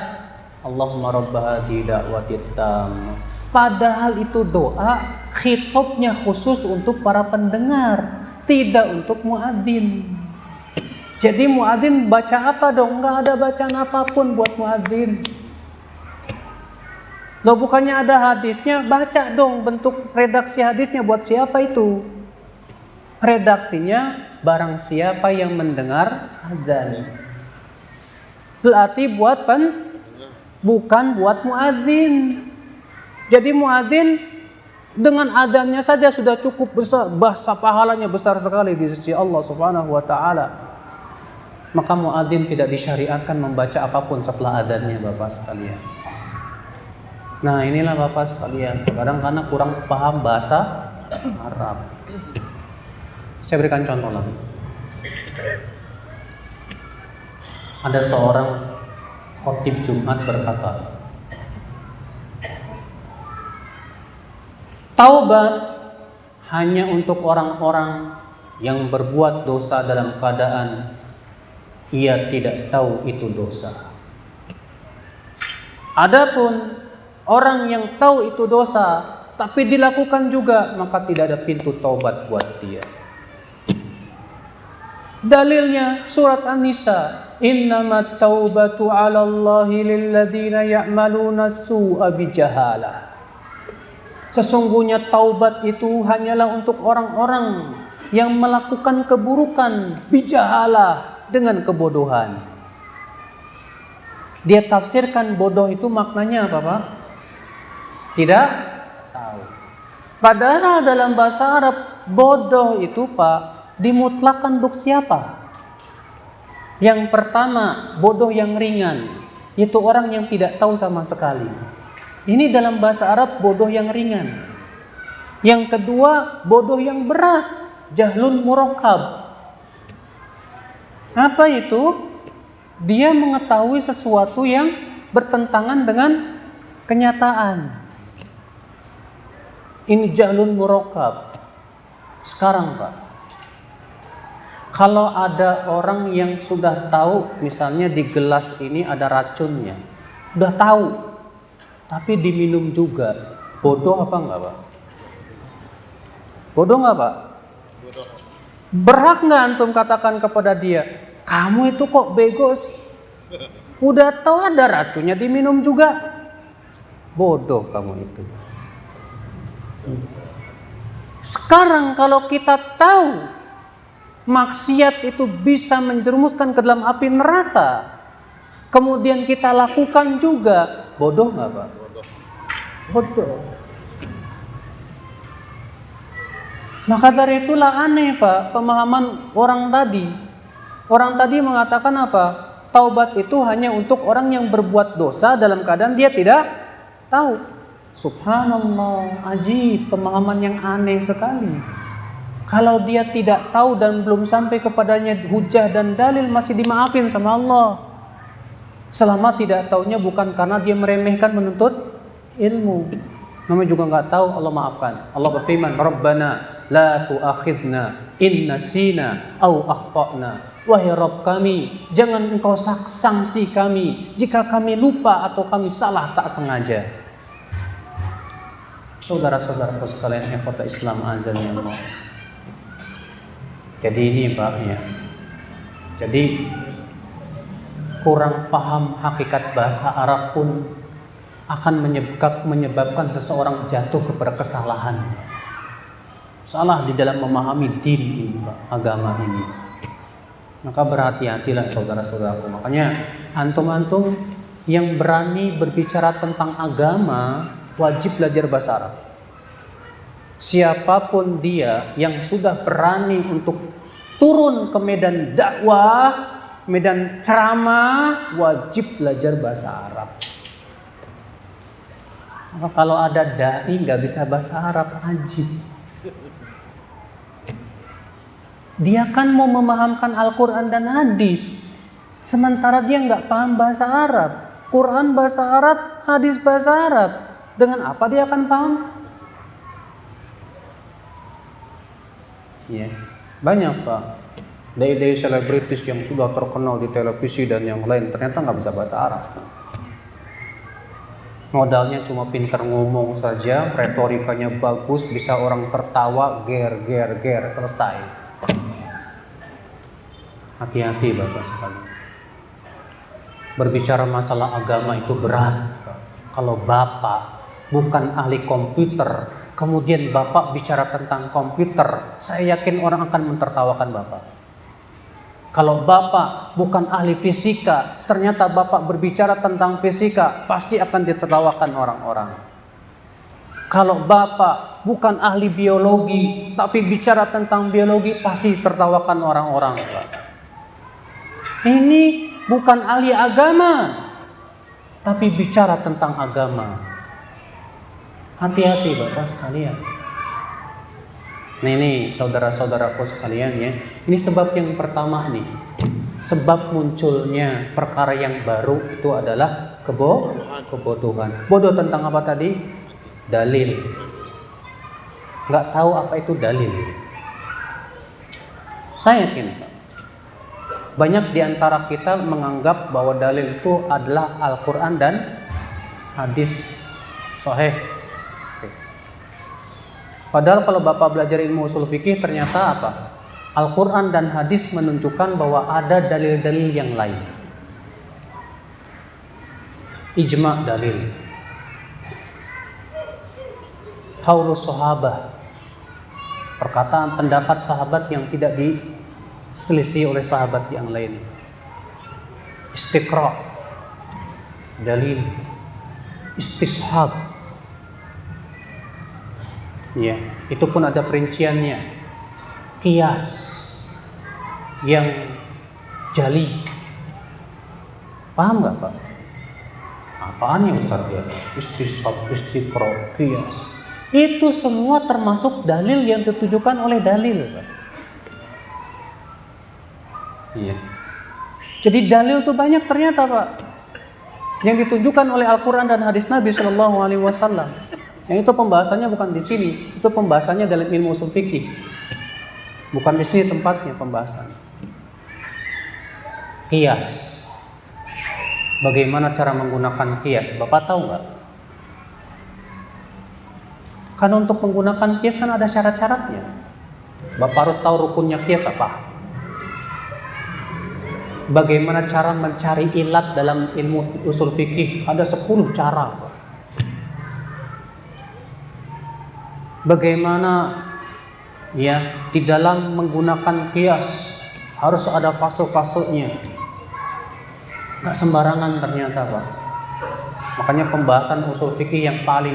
Allahumma rabb hadhihi da'watid tammah. Padahal itu doa khitabnya khusus untuk para pendengar, tidak untuk muadzin. Jadi muadzin baca apa dong? Enggak ada bacaan apapun buat muadzin. Loh, bukannya ada hadisnya, baca dong bentuk redaksi hadisnya buat siapa itu? Redaksinya barang siapa yang mendengar adzan. Berarti buat bukan buat muadzin. Jadi muadzin dengan adzannya saja sudah cukup besar, bahasa pahalanya besar sekali di sisi Allah Subhanahu wa taala. Maka muadzin tidak disyariatkan membaca apapun setelah adzannya Bapak sekalian. Nah, inilah Bapak sekalian, kadang karena kurang paham bahasa Arab. Saya berikan contoh lagi. Ada seorang khotib Jumat berkata, taubat hanya untuk orang-orang yang berbuat dosa dalam keadaan ia tidak tahu itu dosa. Adapun orang yang tahu itu dosa tapi dilakukan juga, maka tidak ada pintu taubat buat dia. Dalilnya surat An-Nisa, innamat taubatu 'ala Allahi lilladzina ya'maluna as-su'a bijahalah. Sesungguhnya taubat itu hanyalah untuk orang-orang yang melakukan keburukan bijahalah, dengan kebodohan. Dia tafsirkan bodoh itu maknanya apa Pak? Tidak tahu. Padahal dalam bahasa Arab, bodoh itu Pak, dimutlakan untuk siapa? Yang pertama, bodoh yang ringan, yaitu orang yang tidak tahu sama sekali. Ini dalam bahasa Arab bodoh yang ringan. Yang kedua, bodoh yang berat, jahlun murakkab. Apa itu? Dia mengetahui sesuatu yang bertentangan dengan kenyataan. Ini jahlun murakkab. Sekarang Pak, kalau ada orang yang sudah tahu, misalnya di gelas ini ada racunnya, udah tahu, tapi diminum juga, bodoh apa enggak Pak? Bodoh enggak Pak? Bodoh. Berhak enggak antum katakan kepada dia, kamu itu kok bego sih? Udah tahu ada racunnya diminum juga, bodoh kamu itu. Sekarang kalau kita tahu maksiat itu bisa menjerumuskan ke dalam api neraka, kemudian kita lakukan juga, bodoh nggak Pak? Bodoh. Maka dari itulah aneh Pak pemahaman orang tadi. Orang tadi mengatakan apa? Taubat itu hanya untuk orang yang berbuat dosa dalam keadaan dia tidak tahu. Subhanallah, ajib, pemahaman yang aneh sekali. Kalau dia tidak tahu dan belum sampai kepadanya hujah dan dalil, masih dimaafin sama Allah. Selama tidak taunya bukan karena dia meremehkan menuntut ilmu. Namanya juga nggak tahu, Allah maafkan. Allah berfirman, Rabbana la tu'akhidna in nasina au akhtana. Wahai Rabb kami, jangan engkau sanksi kami jika kami lupa atau kami salah tak sengaja. Saudara-saudaraku sekalian, ikhwata Islam azani Allah. Jadi ini Pak ya. Jadi kurang paham hakikat bahasa Arab pun akan menyebabkan seseorang jatuh kepada kesalahan. Salah di dalam memahami din ini Pak, agama ini. Maka berhati-hatilah saudara-saudaraku. Makanya antum-antum yang berani berbicara tentang agama wajib belajar bahasa Arab. Siapapun dia yang sudah berani untuk turun ke medan dakwah, medan ceramah, wajib belajar bahasa Arab. Maka kalau ada dai nggak bisa bahasa Arab, ajib. Dia kan mau memahamkan Al-Quran dan hadis, sementara dia nggak paham bahasa Arab. Quran bahasa Arab, hadis bahasa Arab. Dengan apa dia akan paham? Ya, banyak Pak dai-dai selebritis yang sudah terkenal di televisi dan yang lain ternyata nggak bisa bahasa Arab. Modalnya cuma pintar ngomong saja, retorikanya bagus, bisa orang tertawa, ger, selesai. Hati-hati Bapak sekalian. Berbicara masalah agama itu berat. Kalau Bapak bukan ahli komputer, kemudian Bapak bicara tentang komputer, saya yakin orang akan mentertawakan Bapak. Kalau Bapak bukan ahli fisika, ternyata Bapak berbicara tentang fisika, pasti akan ditertawakan orang-orang. Kalau Bapak bukan ahli biologi, tapi bicara tentang biologi, pasti ditertawakan orang-orang. Ini bukan ahli agama, tapi bicara tentang agama. Hati-hati Bapak sekalian. Nah ini saudara-saudaraku sekalian ya. Ini sebab yang pertama nih. Sebab munculnya perkara yang baru itu adalah kebodohan. Bodoh tentang apa tadi? Dalil. Nggak tahu apa itu dalil. Saya yakin banyak di antara kita menganggap bahwa dalil itu adalah Al-Quran dan hadis sahih. Padahal kalau Bapak belajar ilmu usul fikih ternyata apa? Al-Quran dan hadis menunjukkan bahwa ada dalil-dalil yang lain. Ijma' dalil. Qaulus sahabah. Perkataan pendapat sahabat yang tidak diselisih oleh sahabat yang lain. Istiqra' dalil. Istishab. Ya, itu pun ada perinciannya. Qiyas yang jali. Paham nggak Pak? Apaan ya Ustaz ya? Istisab, istiqra, qiyas. Itu semua termasuk dalil yang ditujukan oleh dalil Pak. Iya. Jadi dalil itu banyak ternyata Pak, yang ditunjukkan oleh Al-Quran dan hadis Nabi Shallallahu Alaihi Wasallam. Yang itu pembahasannya bukan di sini, itu pembahasannya dalam ilmu ushul fikih. Bukan di sini tempatnya pembahasan. Qiyas. Bagaimana cara menggunakan qiyas? Bapak tahu nggak? Kan untuk menggunakan qiyas kan ada syarat-syaratnya. Bapak harus tahu rukunnya qiyas apa. Bagaimana cara mencari ilat dalam ilmu ushul fikih? Ada 10 cara Pak. Bagaimana ya di dalam menggunakan qiyas harus ada fase-fasenya. Nggak sembarangan ternyata Pak. Makanya pembahasan ushul fikih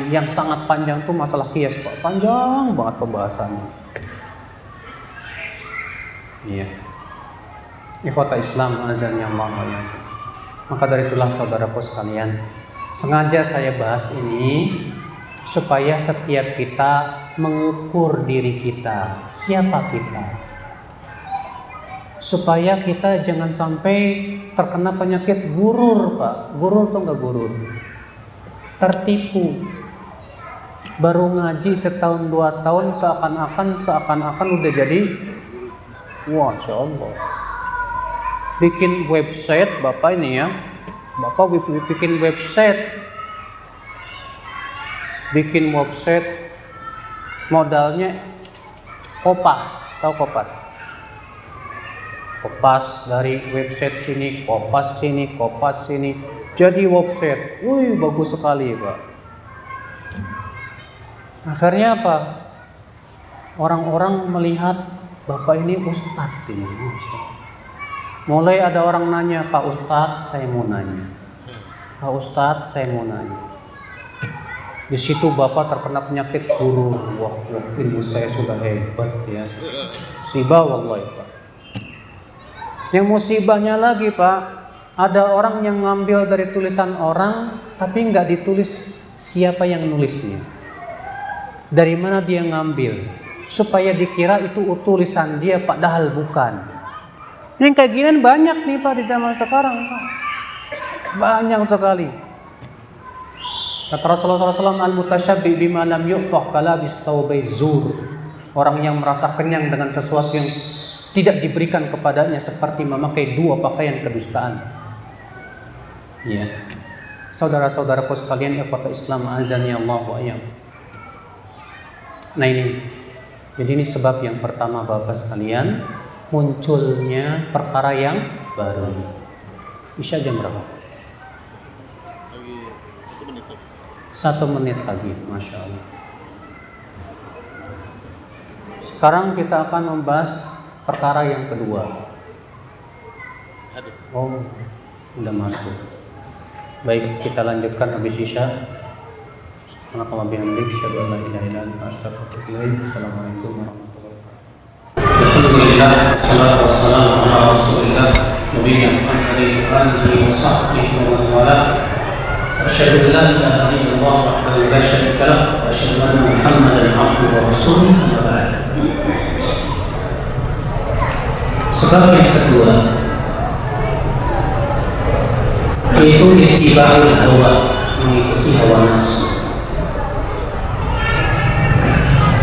yang sangat panjang itu masalah qiyas Pak. Panjang banget pembahasannya. Iya. Ikhwata Islam azan yang Allah. Maka dari itulah saudaraku sekalian, sengaja saya bahas ini supaya setiap kita mengukur diri kita, siapa kita, supaya kita jangan sampai terkena penyakit gurur Pak. Gurur tuh nggak gurur, tertipu. Baru ngaji setahun 2 tahun seakan-akan udah jadi, wah Masya Allah. Bikin website Bapak ini ya, Bapak bikin website, modalnya Kopas, tahu Kopas? Kopas dari website sini, Kopas sini, jadi website, wih bagus sekali Pak. Akhirnya apa? Orang-orang melihat Bapak ini ustadz ini, Masya Allah. Mulai ada orang nanya, Pak Ustadz, saya mau nanya. Pak Ustadz, saya mau nanya. Di situ Bapak terkena penyakit gurur. Wah, ilmu saya sudah hebat ya. Musibah wallahi Pak. Yang musibahnya lagi Pak, ada orang yang ngambil dari tulisan orang, tapi nggak ditulis siapa yang nulisnya. Dari mana dia ngambil? Supaya dikira itu tulisan dia, padahal bukan. Yang kayak gini banyak nih Pak di zaman sekarang Pak. Banyak sekali. Kata Rasulullah SAW, al-mutasyabbi bima lam yu'tah kalabis thawbai zur. Orang yang merasa kenyang dengan sesuatu yang tidak diberikan kepadanya seperti memakai 2 pakaian kedustaan. Ya. Saudara-saudaraku sekalian, ikhwata Islam azani Allah wa iyyakum. Nah ini. Jadi ini sebab yang pertama Bapak sekalian, munculnya perkara yang baru. Isya jam berapa? 1 menit lagi, Masya Allah. Sekarang kita akan membahas perkara yang kedua. Oh, udah masuk. Baik, kita lanjutkan habis Isya. Assalamualaikum warahmatullahi wabarakatuh. Assalamualaikum warahmatullahi wabarakatuh. Alhamdulillah, wassalatu wassalamu ala Rasulillah nabiyina Muhammadin wa alihi wa sahbihi wa man wala. Asyhadu an la ilaha illallah wahdahu la syarika lah wa asyhadu anna Muhammadan abduhu wa rasuluh. Sebab yang kedua yaitu ittiba'ul hawa, mengikuti hawa nafsu.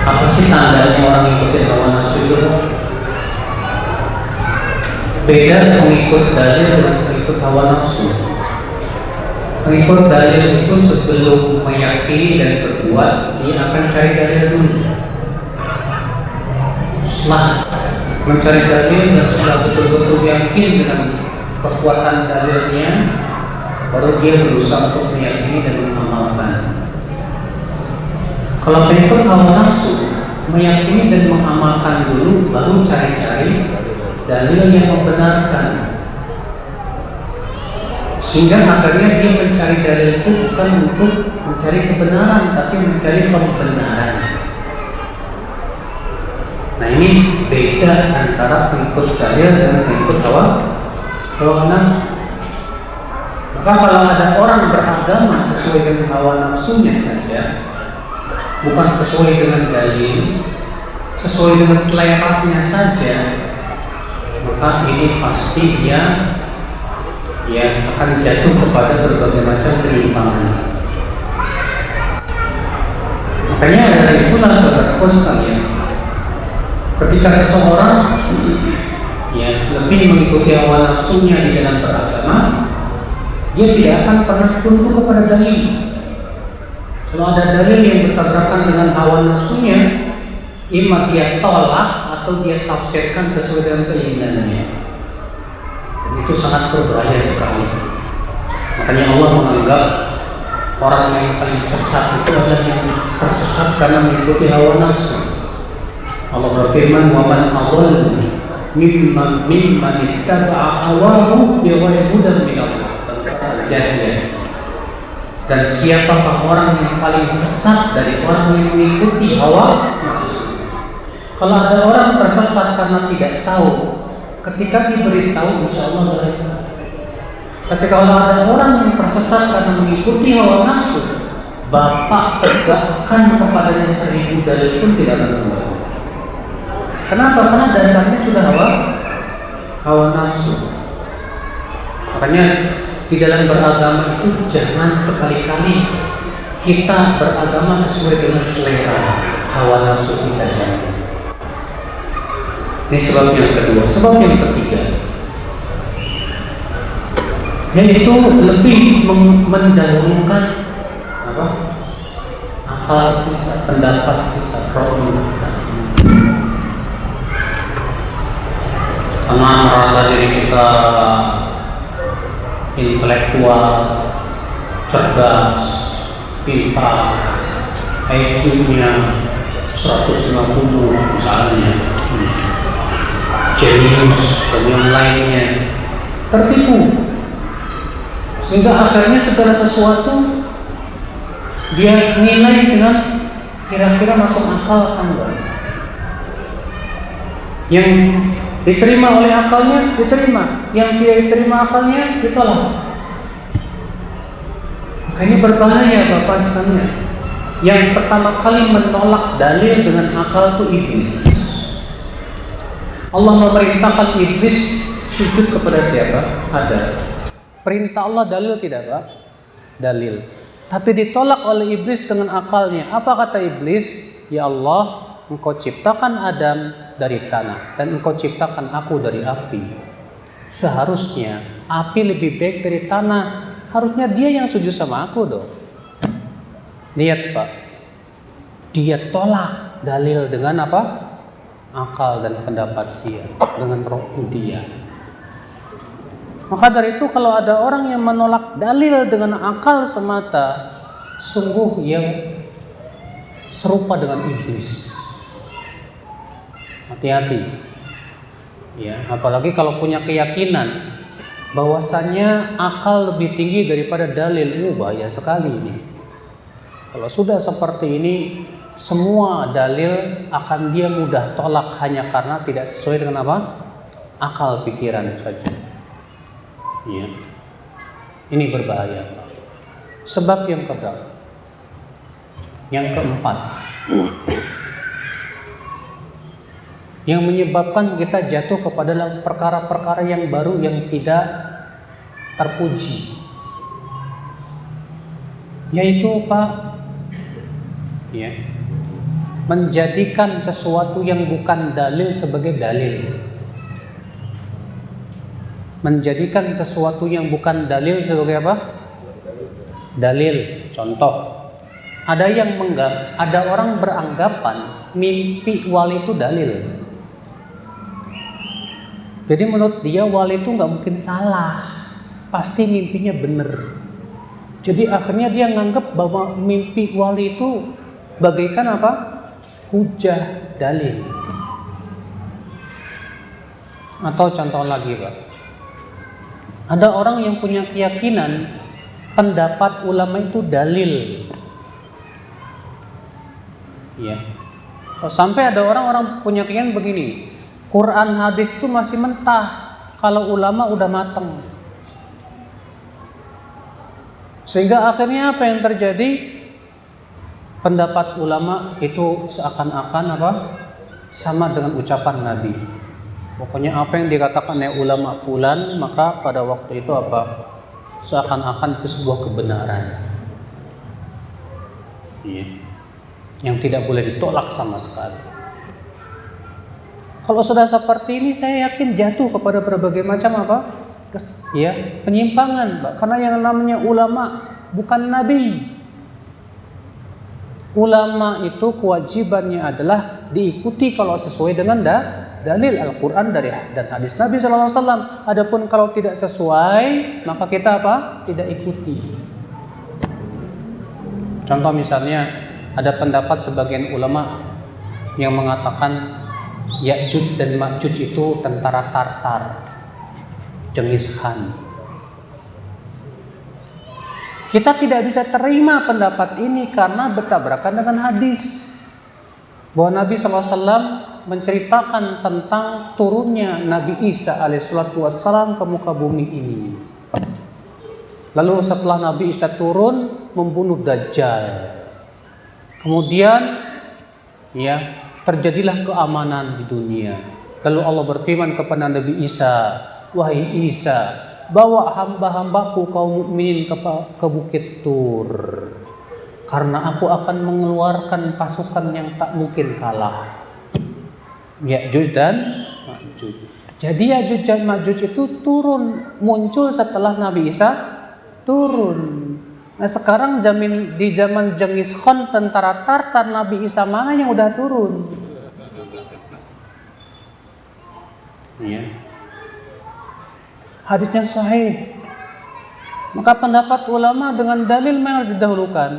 Apa sih tandanya orang mengikuti hawa nafsu itu? Beda mengikut dalil dengan mengikut hawa nafsu. Mengikut dalil itu sebelum meyakini dan berbuat, dia akan cari dalil dulu. Setelah mencari dalil dan sudah betul-betul yakin dengan kekuatan dalilnya, baru dia berusaha untuk meyakini dan mengamalkan. Kalau pengikut hawa nafsu, meyakini dan mengamalkan dulu, baru cari-cari dalil yang membenarkan. Sehingga akhirnya dia mencari dalil itu bukan untuk mencari kebenaran, tapi mencari pembenaran. Nah ini beda antara pengikut dalil dan pengikut hawa nafsu. Maka kalau ada orang beragama sesuai dengan hawa nafsunya saja, bukan sesuai dengan dalil, sesuai dengan seleranya saja, maka ini pasti dia akan jatuh kepada berbagai macam penyimpangan. Makanya dari itulah saudaraku sekalian, ketika seseorang lebih mengikuti hawa nafsunya di dalam beragama, dia tidak akan pernah tunduk kepada dalil. Kalau ada dalil yang bertabrakan dengan hawa nafsunya, imma dia tolak atau dia tafsirkan sesuai dengan keinginannya. Dan itu sangat berbahaya sekali. Makanya Allah menganggap orang yang paling sesat itu adalah yang tersesat karena mengikuti hawa nafsu. Allah berfirman, "Wa man adall mimman ittaba'a hawahu bighairi hudan min Allah." Dan siapakah orang yang paling sesat dari orang yang mengikuti hawa nafsu? Kalau ada orang tersesat karena tidak tahu, ketika diberitahu insya Allah baik. Tapi kalau ada orang yang tersesat karena mengikuti hawa nafsu, Bapak tegakkan kepadanya 1000 dalil pun tidak akan kembali. Kenapa? Karena dasarnya sudah hawa nafsu. Makanya di dalam beragama itu jangan sekali-kali kita beragama sesuai dengan selera hawa nafsu kita. Ini sebab yang kedua. Sebab yang ketiga, yaitu lebih mendahulukan akal kita, pendapat kita, roh kita. Karena merasa diri kita intelektual, cerdas, pintar, IQ-nya 150 misalnya, jenius dan yang lainnya, tertipu. Sehingga akhirnya segala sesuatu dia nilai dengan kira-kira masuk akal kan enggak? Yang diterima oleh akalnya diterima, yang tidak diterima akalnya ditolak. Makanya berbahaya Bapak sekalian. Yang pertama kali menolak dalil dengan akal itu iblis. Allah memerintahkan iblis sujud kepada siapa? Adam. Perintah Allah dalil tidak Pak? Dalil. Tapi ditolak oleh iblis dengan akalnya. Apa kata iblis? Ya Allah, Engkau ciptakan Adam dari tanah dan Engkau ciptakan aku dari api. Seharusnya api lebih baik dari tanah. Harusnya dia yang sujud sama aku dong. Lihat Pak, dia tolak dalil dengan apa? Akal dan pendapat dia, dengan roh dia. Maka dari itu kalau ada orang yang menolak dalil dengan akal semata, sungguh yang serupa dengan iblis. Hati-hati, ya, apalagi kalau punya keyakinan bahwasannya akal lebih tinggi daripada dalil, bahaya sekali ini. Kalau sudah seperti ini, semua dalil akan dia mudah tolak hanya karena tidak sesuai dengan apa? Akal pikiran saja. Ya, ini berbahaya. Sebab yang keberapa? Yang keempat. Yang menyebabkan kita jatuh kepada perkara-perkara yang baru yang tidak terpuji, yaitu Pak, ya, menjadikan sesuatu yang bukan dalil sebagai dalil. Menjadikan sesuatu yang bukan dalil sebagai apa? Dalil. Contoh, ada orang beranggapan mimpi wali itu dalil. Jadi menurut dia wali itu nggak mungkin salah, pasti mimpinya benar. Jadi akhirnya dia nganggap bahwa mimpi wali itu bagaikan apa? Hujah, dalil. Atau contoh lagi Pak, ada orang yang punya keyakinan pendapat ulama itu dalil. Ya. Sampai ada orang-orang punya keyakinan begini, Quran hadis itu masih mentah kalau ulama udah mateng. Sehingga akhirnya apa yang terjadi? Pendapat ulama itu seakan-akan sama dengan ucapan Nabi. Pokoknya apa yang dikatakan oleh ulama fulan, maka pada waktu itu seakan-akan itu sebuah kebenaran. Yang tidak boleh ditolak sama sekali. Kalau sudah seperti ini, saya yakin jatuh kepada berbagai macam penyimpangan, Pak. Karena yang namanya ulama bukan nabi. Ulama itu kewajibannya adalah diikuti kalau sesuai dengan dalil Al-Quran dan hadis Nabi SAW. Adapun kalau tidak sesuai, maka kita tidak ikuti. Contoh misalnya, ada pendapat sebagian ulama yang mengatakan Ya'juj dan Ma'juj itu tentara Tartar, Genghis Khan. Kita tidak bisa terima pendapat ini karena bertabrakan dengan hadis bahwa Nabi SAW menceritakan tentang turunnya Nabi Isa alaihissalam ke muka bumi ini. Lalu setelah Nabi Isa turun membunuh Dajjal, kemudian terjadilah keamanan di dunia. Lalu Allah berfirman kepada Nabi Isa, "Wahai Isa, bawa hamba-hambaku kaum mukminin ke Bukit Tur, karena aku akan mengeluarkan pasukan yang tak mungkin kalah." Ya'juj dan Ma'juj. Jadi Ya'juj dan Ma'juj itu muncul setelah Nabi Isa turun. Nah sekarang di zaman Genghis Khan, tentara Tartar, Nabi Isa mana yang udah turun? Hadisnya sahih. Maka pendapat ulama dengan dalil memang didahulukan.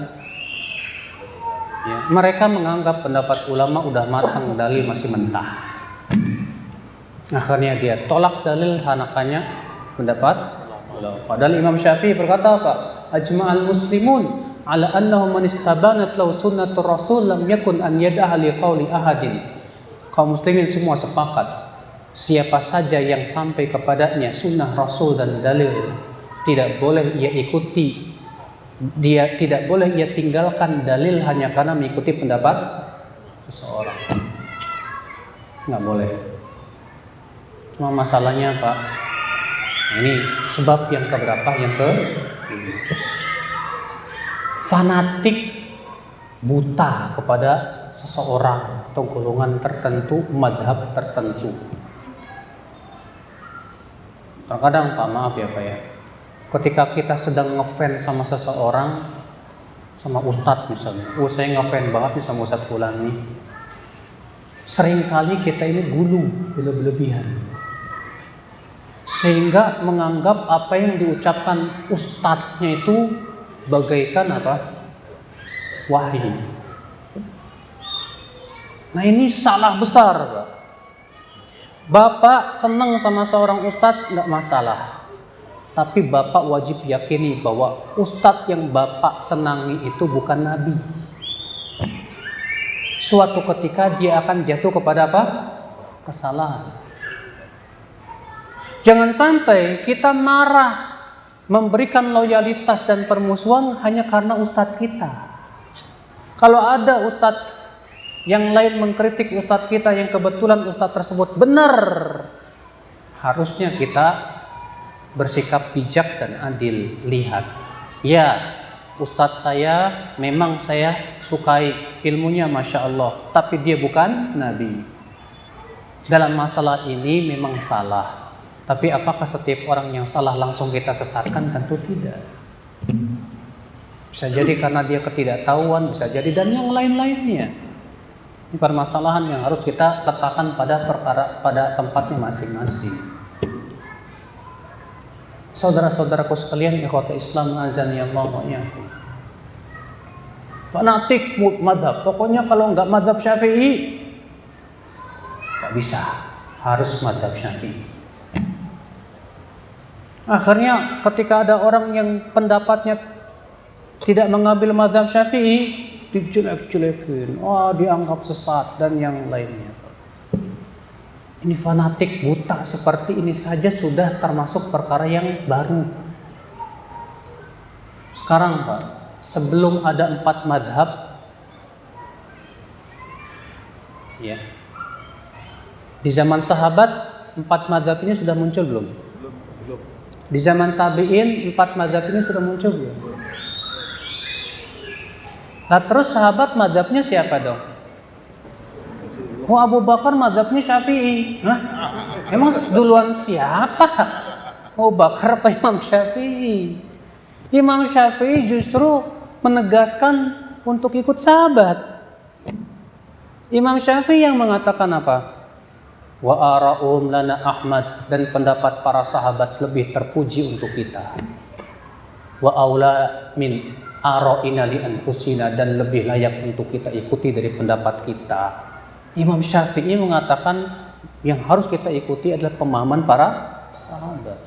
Mereka menganggap pendapat ulama udah matang, dalil masih mentah. Akhirnya dia tolak dalil hanakannya pendapat ulama. Padahal Imam Syafi'i berkata Ajma'al muslimun ala annahu man istabanat law sunnatur rasul lam yakun an yad'aha li qawli ahadin. Kaum muslimin semua sepakat, siapa saja yang sampai kepadanya sunnah Rasul dan dalil, tidak boleh ia ikuti, dia tidak boleh ia tinggalkan dalil hanya karena mengikuti pendapat seseorang. Nggak boleh. Cuma masalahnya ini sebab yang keberapa? Yang ke fanatik buta kepada seseorang atau golongan tertentu, madhab tertentu. Terkadang maaf ya Pak ya, ketika kita sedang ngefans sama seseorang, sama ustadz misalnya, saya ngefans banget nih sama ustadz fulan nih, seringkali kita ini gulu berlebihan, sehingga menganggap apa yang diucapkan ustadznya itu bagaikan wahyu. Nah ini salah besar Pak. Bapak senang sama seorang ustadz nggak masalah, tapi Bapak wajib yakini bahwa ustadz yang Bapak senangi itu bukan Nabi. Suatu ketika dia akan jatuh kepada kesalahan. Jangan sampai kita marah, memberikan loyalitas dan permusuhan hanya karena ustadz kita. Kalau ada ustadz yang lain mengkritik ustadz kita yang kebetulan ustadz tersebut benar, harusnya kita bersikap bijak dan adil. Lihat, ya ustadz saya memang saya sukai ilmunya Masya Allah, tapi dia bukan Nabi. Dalam masalah ini memang salah, tapi apakah setiap orang yang salah langsung kita sesatkan? Tentu tidak. Bisa jadi karena dia ketidaktahuan, bisa jadi dan yang lain-lainnya. Ini permasalahan yang harus kita letakkan pada tempatnya masing-masing. Saudara-saudaraku sekalian, ikhwata Islam azani Allah wa iyyakum. Fanatik madhab, pokoknya kalau nggak madhab Syafi'i nggak bisa, harus madhab Syafi'i. Akhirnya ketika ada orang yang pendapatnya tidak mengambil madhab Syafi'i, dijelek-jelekin, dianggap sesat dan yang lainnya. Ini fanatik buta seperti ini saja sudah termasuk perkara yang baru. Sekarang Pak, sebelum ada 4 madhab, ya, di zaman sahabat 4 madhab ini sudah muncul belum? Belum. Di zaman tabi'in 4 madhab ini sudah muncul belum? Nah terus sahabat madhabnya siapa dong? Abu Bakar madhabnya Syafi'i. Hah? Emang duluan siapa? Abu Bakar apa Imam Syafi'i? Imam Syafi'i justru menegaskan untuk ikut sahabat. Imam Syafi'i yang mengatakan apa? Wa ara'um lana Ahmad, dan pendapat para sahabat lebih terpuji untuk kita. Wa aula min ara'ina li anfusina, dan lebih layak untuk kita ikuti dari pendapat kita. Imam Syafi'i mengatakan yang harus kita ikuti adalah pemahaman para sahabat.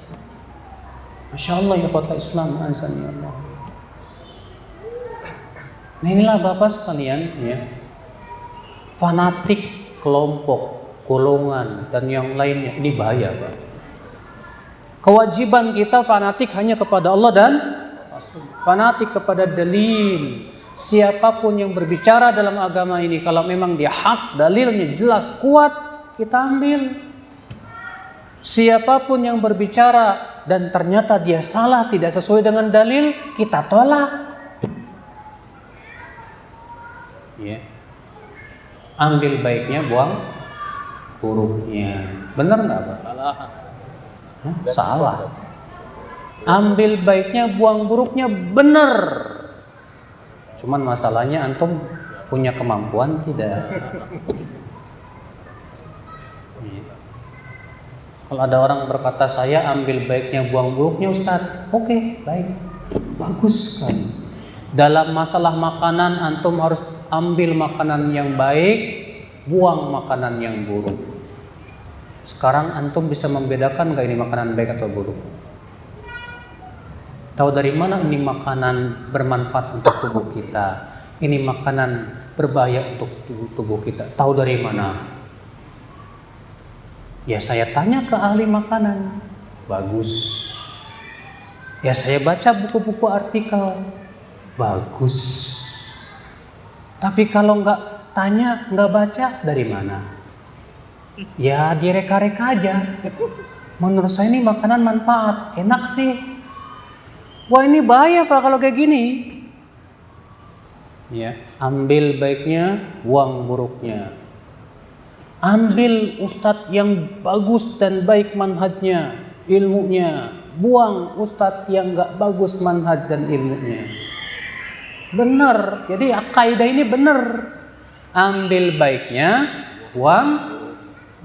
Masya Allah ya kota Islam, azani Allah. Nah inilah Bapak sekalian ya, fanatik kelompok, golongan dan yang lainnya ini bahaya Pak. Kewajiban kita fanatik hanya kepada Allah dan Rasul. Fanatik kepada dalil. Siapapun yang berbicara dalam agama ini, kalau memang dia hak, dalilnya jelas, kuat, kita ambil. Siapapun yang berbicara dan ternyata dia salah, tidak sesuai dengan dalil, kita tolak. Ya. Ambil baiknya, buang buruknya. Benar nggak Pak? Salah. Ambil baiknya, buang buruknya, benar. Cuman masalahnya antum punya kemampuan tidak? Kalau ada orang berkata saya ambil baiknya buang buruknya Ustadz, oke, baik, bagus kan. Dalam masalah makanan antum harus ambil makanan yang baik, buang makanan yang buruk. Sekarang antum bisa membedakan nggak ini makanan baik atau buruk? Tahu dari mana ini makanan bermanfaat untuk tubuh kita? Ini makanan berbahaya untuk tubuh kita. Tahu dari mana? Ya saya tanya ke ahli makanan. Bagus. Ya saya baca buku-buku artikel. Bagus. Tapi kalau nggak tanya, nggak baca, dari mana? Ya direka-reka aja. Menurut saya ini makanan manfaat, enak sih. Wah ini bahaya Pak kalau kayak gini. Ya, ambil baiknya, buang buruknya. Ambil ustadz yang bagus dan baik manhajnya, ilmunya. Buang ustadz yang nggak bagus manhaj dan ilmunya. Benar. Jadi kaidah ini benar. Ambil baiknya, buang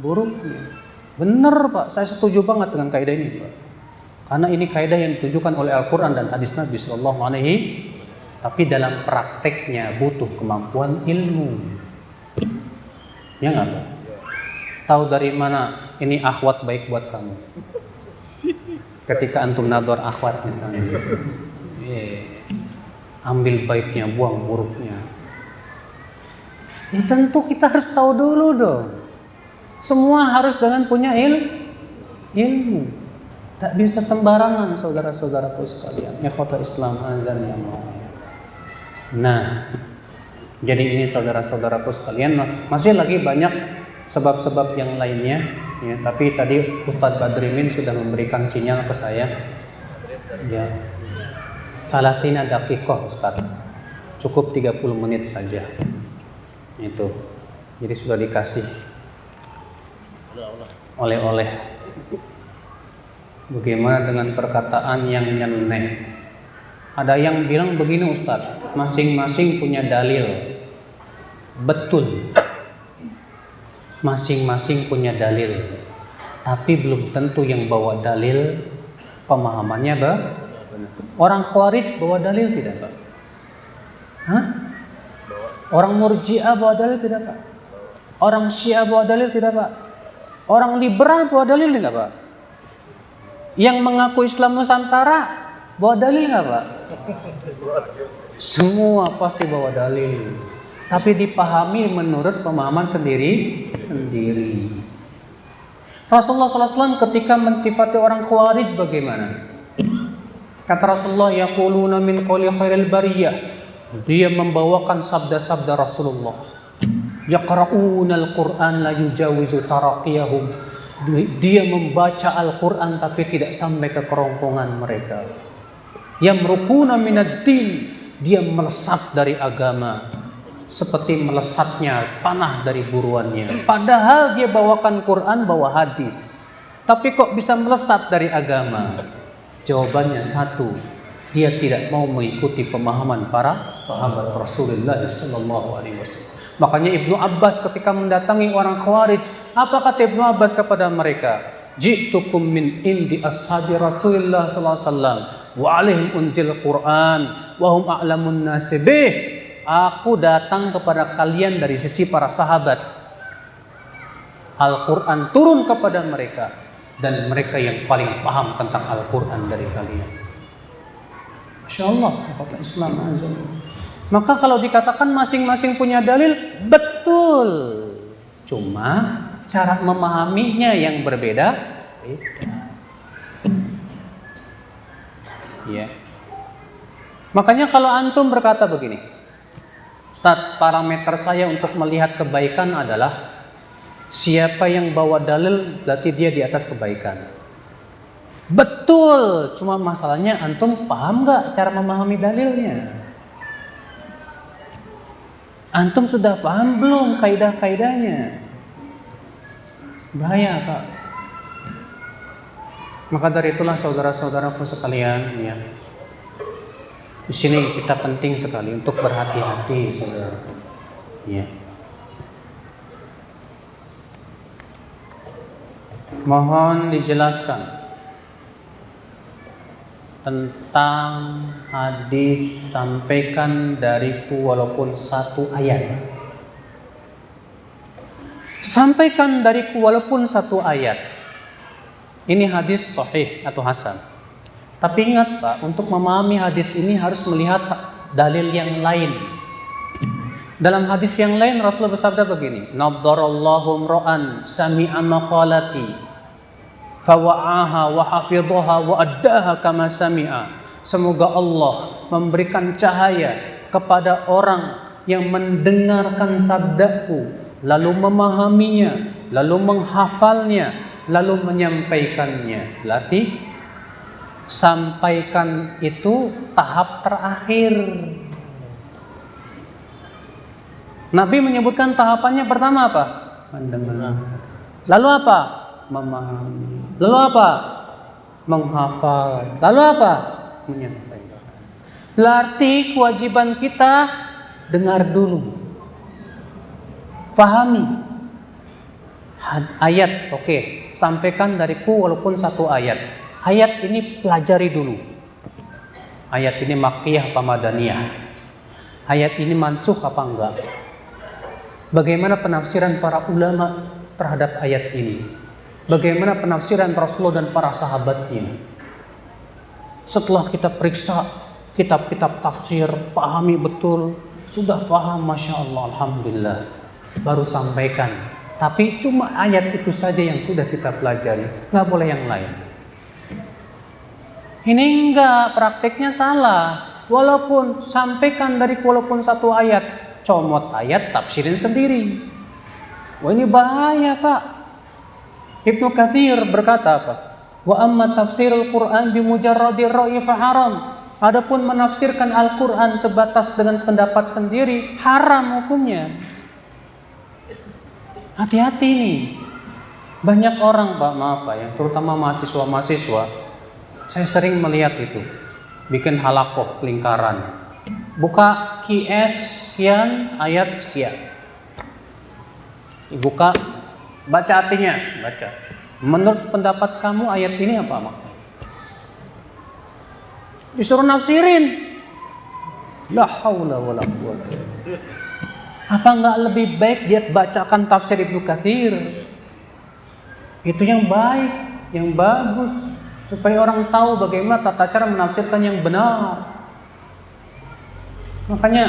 buruknya. Benar Pak. Saya setuju banget dengan kaidah ini Pak. Karena ini kaidah yang ditujukan oleh Al-Quran dan hadis Nabi Sallallahu Alaihi. Tapi dalam prakteknya butuh kemampuan ilmu. Ya nggak Pak? Tahu dari mana ini akhwat baik buat kamu? Ketika antum nador akhwat misalnya. Ambil baiknya, buang buruknya. Ya tentu kita harus tahu dulu dong. Semua harus dengan punya ilmu. Tak bisa sembarangan saudara-saudaraku sekalian. Ikhwatul Islam azan ya Allah. Nah, jadi ini saudara-saudaraku sekalian masih lagi banyak sebab-sebab yang lainnya ya, tapi tadi Ustadz Badrimin sudah memberikan sinyal ke saya. Ya. Salasina daqiqah Ustadz. Cukup 30 menit saja. Itu. Jadi sudah dikasih oleh-oleh. Bagaimana dengan perkataan yang nyeleneh? Ada yang bilang begini Ustadz, masing-masing punya dalil. Betul. Masing-masing punya dalil. Tapi belum tentu yang bawa dalil pemahamannya benar. Orang Khawarij bawa dalil tidak Pak? Hah? Orang Murji'ah bawa dalil tidak Pak? Orang Syiah bawa dalil tidak Pak? Orang liberal bawa dalil tidak Pak? Yang mengaku Islam Nusantara bawa dalil nggak Pak? Semua pasti bawa dalil, tapi dipahami menurut pemahaman sendiri. Rasulullah SAW ketika mensifati orang Khawarij bagaimana? Kata Rasulullah, yaquluna min qawli khairil bariyah. Dia membawakan sabda-sabda Rasulullah. Yaqra'unal Qur'an la yujawizu taraqiyahum. Dia membaca Al-Quran tapi tidak sampai ke kerongkongan mereka. Yamruquna minad din. Dia melesat dari agama seperti melesatnya panah dari buruannya. Padahal dia bawakan Quran, bawa hadis, tapi kok bisa melesat dari agama? Jawabannya satu, dia tidak mau mengikuti pemahaman para sahabat Rasulullah SAW. Makanya Ibnu Abbas ketika mendatangi orang Khawarij, apa kata Ibnu Abbas kepada mereka? Ji'tukum min indi ashabi Rasulullah SAW wa alaihim unzil Quran wa hum a'lamun nasi bih. Aku datang kepada kalian dari sisi para sahabat. Al-Quran turun kepada mereka dan mereka yang paling paham tentang Al-Quran dari kalian. Masya Allah, kata Islam azam. Maka kalau dikatakan masing-masing punya dalil, betul. Cuma cara memahaminya yang berbeda. Ya. Makanya kalau antum berkata begini, Ustaz, parameter saya untuk melihat kebaikan adalah siapa yang bawa dalil berarti dia di atas kebaikan. Betul, cuma masalahnya antum paham gak cara memahami dalilnya? Antum sudah paham belum kaidah-kaidahnya? Bahaya, Pak. Maka dari itulah saudara-saudaraku sekalian, ya. Di sini kita penting sekali untuk berhati-hati, saudara. Ya. Mohon dijelaskan tentang hadis sampaikan dariku walaupun satu ayat. Sampaikan dariku walaupun satu ayat. Ini hadis sahih atau hasan. Tapi ingat Pak, untuk memahami hadis ini harus melihat dalil yang lain. Dalam hadis yang lain Rasulullah bersabda begini, "Naddarallahu imra'an sami'a maqalati fawa'aha wa hafidhaha wa addaha kama sami'a." Semoga Allah memberikan cahaya kepada orang yang mendengarkan sabdaku, lalu memahaminya, lalu menghafalnya, lalu menyampaikannya. Berarti sampaikan itu tahap terakhir. Nabi menyebutkan tahapannya pertama apa? Mendengar. Lalu apa? Memahami. Lalu apa? Menghafal. Lalu apa? Menyampaikan. Berarti kewajiban kita dengar dulu. Pahami. Ayat, oke. Sampaikan dariku walaupun satu ayat. Ayat ini pelajari dulu. Ayat ini makkiyah apa madaniyah? Ayat ini mansukh apa enggak? Bagaimana penafsiran para ulama terhadap ayat ini? Bagaimana penafsiran Rasulullah dan para sahabatnya? Setelah kita periksa kitab-kitab tafsir, pahami betul, sudah paham, Masya Allah, Alhamdulillah, baru sampaikan. Tapi cuma ayat itu saja yang sudah kita pelajari, nggak boleh yang lain. Ini enggak, prakteknya salah. Walaupun sampaikan dari walaupun satu ayat, comot ayat, tafsirin sendiri. Wah, ini bahaya, Pak. Ibnu Katsir berkata apa? Wa amma tafsirul Quran bi mujarradir ra'yi fa haram. Adapun menafsirkan Al-Quran sebatas dengan pendapat sendiri, haram hukumnya. Hati-hati nih. Banyak orang, Pak, maaf Pak, ya, terutama mahasiswa-mahasiswa, saya sering melihat itu, bikin halakoh lingkaran, buka QS sekian, ayat sekian, dibuka, baca artinya, baca. Menurut pendapat kamu ayat ini apa maknanya? Disuruh nafsirin. La haula wala quwwata. Apa enggak lebih baik dia bacakan tafsir Ibnu Katsir? Itu yang baik, yang bagus, supaya orang tahu bagaimana tata cara menafsirkan yang benar. Makanya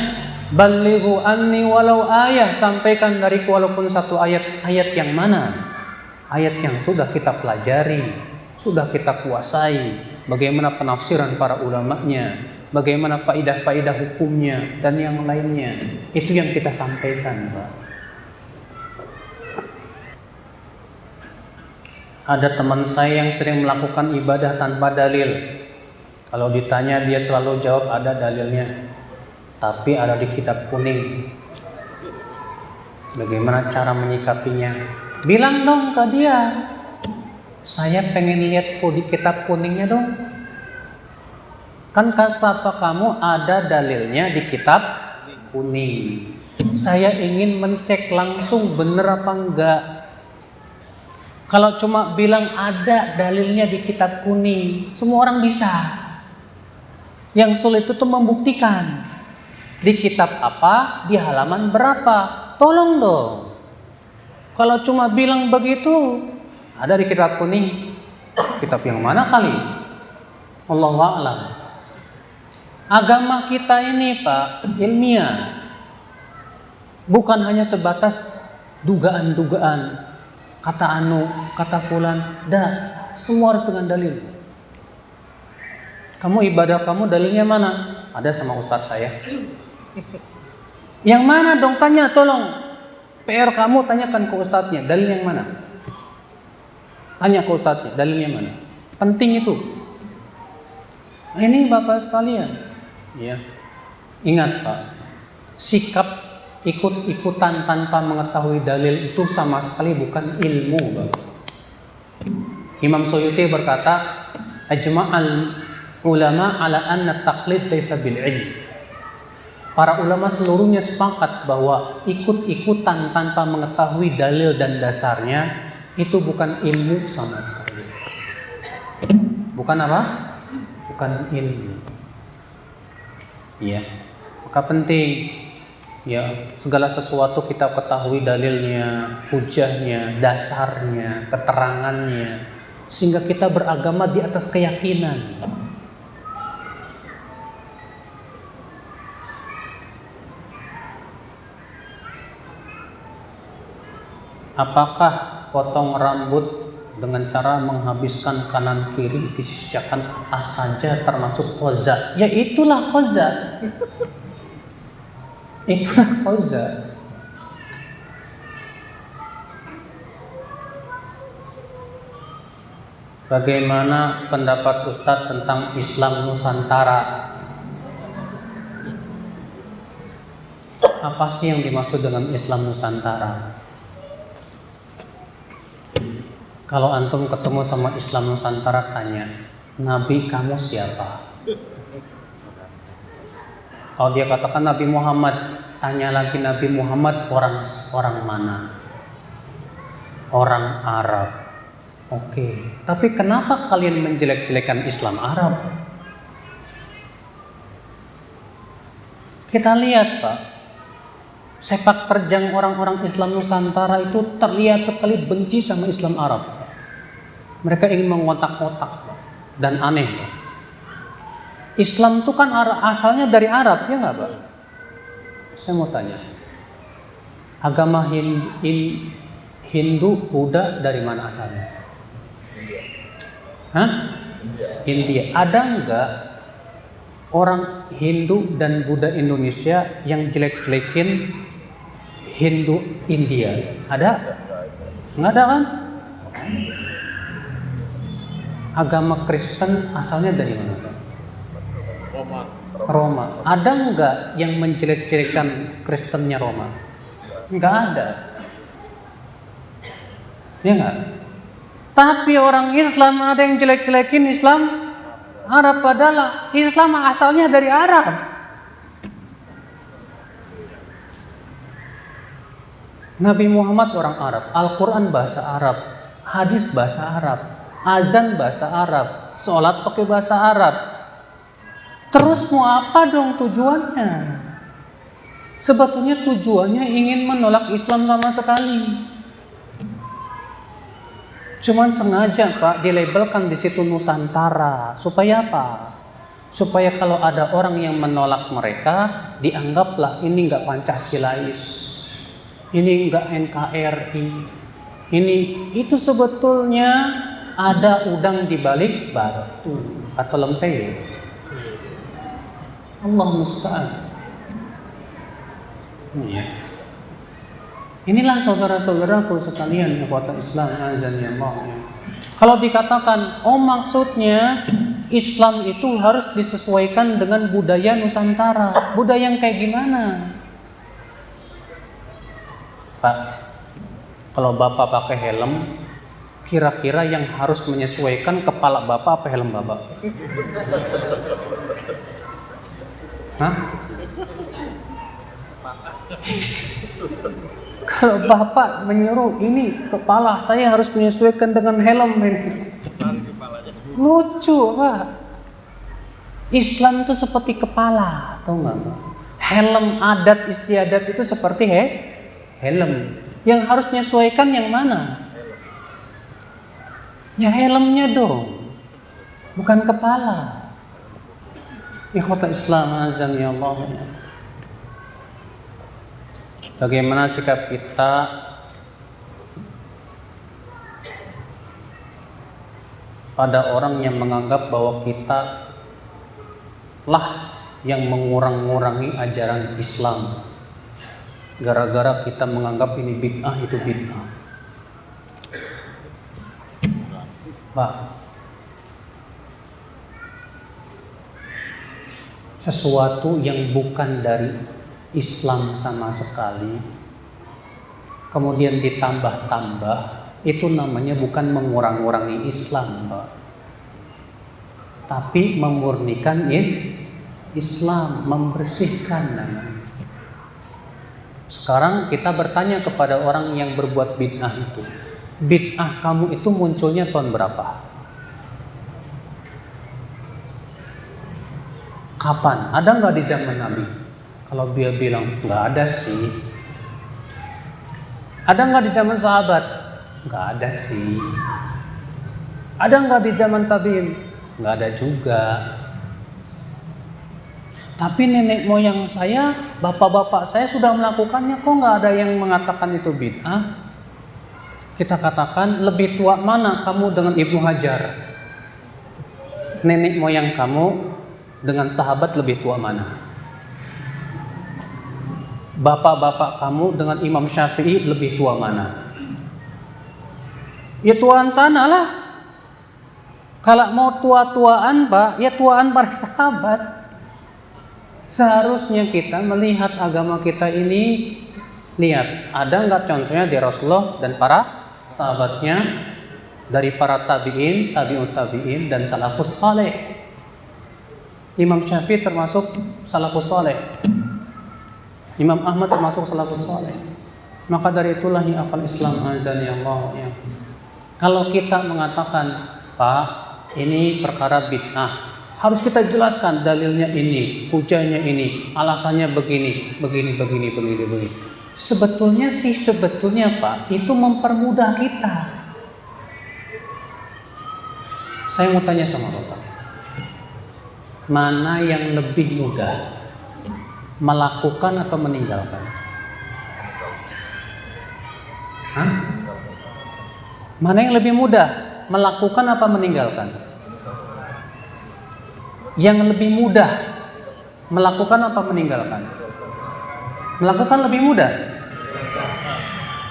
balighu anni walau ayah, sampaikan dariku walaupun satu ayat. Ayat yang mana? Ayat yang sudah kita pelajari, sudah kita kuasai, bagaimana penafsiran para ulamanya, bagaimana faidah-faidah hukumnya dan yang lainnya. Itu yang kita sampaikan, Pak. Ada teman saya yang sering melakukan ibadah tanpa dalil. Kalau ditanya dia selalu jawab ada dalilnya, tapi ada di kitab kuning. Bagaimana cara menyikapinya? Bilang dong ke dia, saya pengen lihat di kitab kuningnya dong. Kan kata kamu ada dalilnya di kitab kuning. Saya ingin mencek langsung bener apa enggak. Kalau cuma bilang ada dalilnya di kitab kuning, semua orang bisa. Yang sulit itu membuktikan. Di kitab apa, di halaman berapa. Tolong dong. Kalau cuma bilang begitu, ada di kitab kuning. Kitab yang mana kali? Allahu a'lam. Agama kita ini, Pak, ilmiah. Bukan hanya sebatas dugaan-dugaan. Kata anu, kata fulan, semua harus dengan dalil. Kamu ibadah kamu dalilnya mana? Ada sama ustadz saya. Yang mana dong? Tanya, tolong. PR kamu tanyakan ke ustadznya, dalil yang mana? Tanya ke ustadznya, dalilnya mana? Penting itu. Ini Bapak sekalian, ya. Ingat Pak, sikap ikut-ikutan tanpa mengetahui dalil itu sama sekali bukan ilmu, Pak. Imam Suyuti berkata, ajma'al ulama ala anna taqlid laysa bil ilm. Para ulama seluruhnya sepakat bahwa ikut-ikutan tanpa mengetahui dalil dan dasarnya itu bukan ilmu sama sekali. Bukan apa? Bukan ilmu. Iya. Maka penting ya, segala sesuatu kita ketahui dalilnya, hujahnya, dasarnya, keterangannya, sehingga kita beragama di atas keyakinan. Apakah potong rambut dengan cara menghabiskan kanan kiri disisikan atas saja termasuk qaza? Ya itulah qaza. Itulah qaza. Bagaimana pendapat Ustadz tentang Islam Nusantara? Apa sih yang dimaksud dengan Islam Nusantara? Kalau antum ketemu sama Islam Nusantara, tanya, Nabi kamu siapa? Kalau dia katakan Nabi Muhammad, tanya lagi Nabi Muhammad orang mana? Orang Arab. Oke, tapi kenapa kalian menjelek-jelekan Islam Arab? Kita lihat Pak, sepak terjang orang-orang Islam Nusantara itu terlihat sekali benci sama Islam Arab. Mereka ingin mengotak-otak dan aneh. Islam itu kan asalnya dari Arab, ya nggak Pak? Saya mau tanya, agama Hindu, Buddha dari mana asalnya? Hah? India. Ada nggak orang Hindu dan Buddha Indonesia yang jelek-jelekin Hindu India? Ada? Nggak ada kan? Agama Kristen asalnya dari mana? Roma. Ada nggak yang menjelek-jelekan Kristennya Roma? Nggak ada. Ya nggak? Tapi orang Islam ada yang jelek-jelekin Islam Arab, padahal Islam asalnya dari Arab. Nabi Muhammad orang Arab, Al-Quran bahasa Arab, hadis bahasa Arab, azan bahasa Arab, sholat pakai bahasa Arab. Terus mau apa dong tujuannya? Sebetulnya tujuannya ingin menolak Islam sama sekali. Cuman sengaja Pak dilabelkan di situ Nusantara supaya apa? Supaya kalau ada orang yang menolak mereka, dianggaplah ini nggak Pancasilais, ini nggak NKRI, ini itu sebetulnya ada udang di balik batu atau lempeng. Allah musta'an. Ya. Inilah saudara-saudaraku sekalian, ikhwatul Islam azan Allah. Kalau dikatakan, oh maksudnya Islam itu harus disesuaikan dengan budaya Nusantara. Budaya yang kayak gimana? Pak, kalau Bapak pakai helm, kira-kira yang harus menyesuaikan kepala Bapak apa helm Bapak? Hah? Kalau Bapak menyuruh ini kepala saya harus menyesuaikan dengan helm ini. Lucu Pak. Islam itu seperti kepala, tahu nggak Pak? Helm adat istiadat itu seperti helm. Yang harus menyesuaikan yang mana? Ya helmnya dong, bukan kepala. Ikhwatul Islam azan ya Allah. Bagaimana sikap kita pada orang yang menganggap bahwa kita lah yang mengurang-ngurangi ajaran Islam gara-gara kita menganggap ini bid'ah itu bid'ah. Pak, sesuatu yang bukan dari Islam sama sekali kemudian ditambah-tambah, itu namanya bukan mengurang-ngurangi Islam, Pak, tapi memurnikan Islam, membersihkan namanya. Sekarang kita bertanya kepada orang yang berbuat bid'ah itu, bid'ah kamu itu munculnya tahun berapa? Kapan? Ada nggak di zaman Nabi? Kalau dia bilang nggak ada sih. Ada nggak di zaman sahabat? Nggak ada sih. Ada nggak di zaman tabi'in? Nggak ada juga. Tapi nenek moyang saya, bapak-bapak saya sudah melakukannya, kok nggak ada yang mengatakan itu bid'ah? Kita katakan, lebih tua mana kamu dengan Ibnu Hajar? Nenek moyang kamu dengan sahabat lebih tua mana? Bapak-bapak kamu dengan Imam Syafi'i lebih tua mana? Ya tuaan sana lah. Kalau mau tua-tuaan Pak, ya tuaan para sahabat. Seharusnya kita melihat agama kita ini, lihat ada nggak contohnya di Rasulullah dan para sahabatnya, dari para tabi'in, tabi'ut tabi'in dan salafus saleh. Imam Syafi'i termasuk salafus saleh. Imam Ahmad termasuk salafus saleh. Maka dari itulah ya akal Islam azani Allah ya. Kalau kita mengatakan, Pak, ini perkara bid'ah, harus kita jelaskan dalilnya ini, hujahnya ini, alasannya begini. Sebetulnya Pak, itu mempermudah kita. Saya mau tanya sama Bapak, mana yang lebih mudah, melakukan atau meninggalkan? Hah? Mana yang lebih mudah, melakukan apa meninggalkan? Yang lebih mudah, melakukan apa meninggalkan? Melakukan lebih mudah.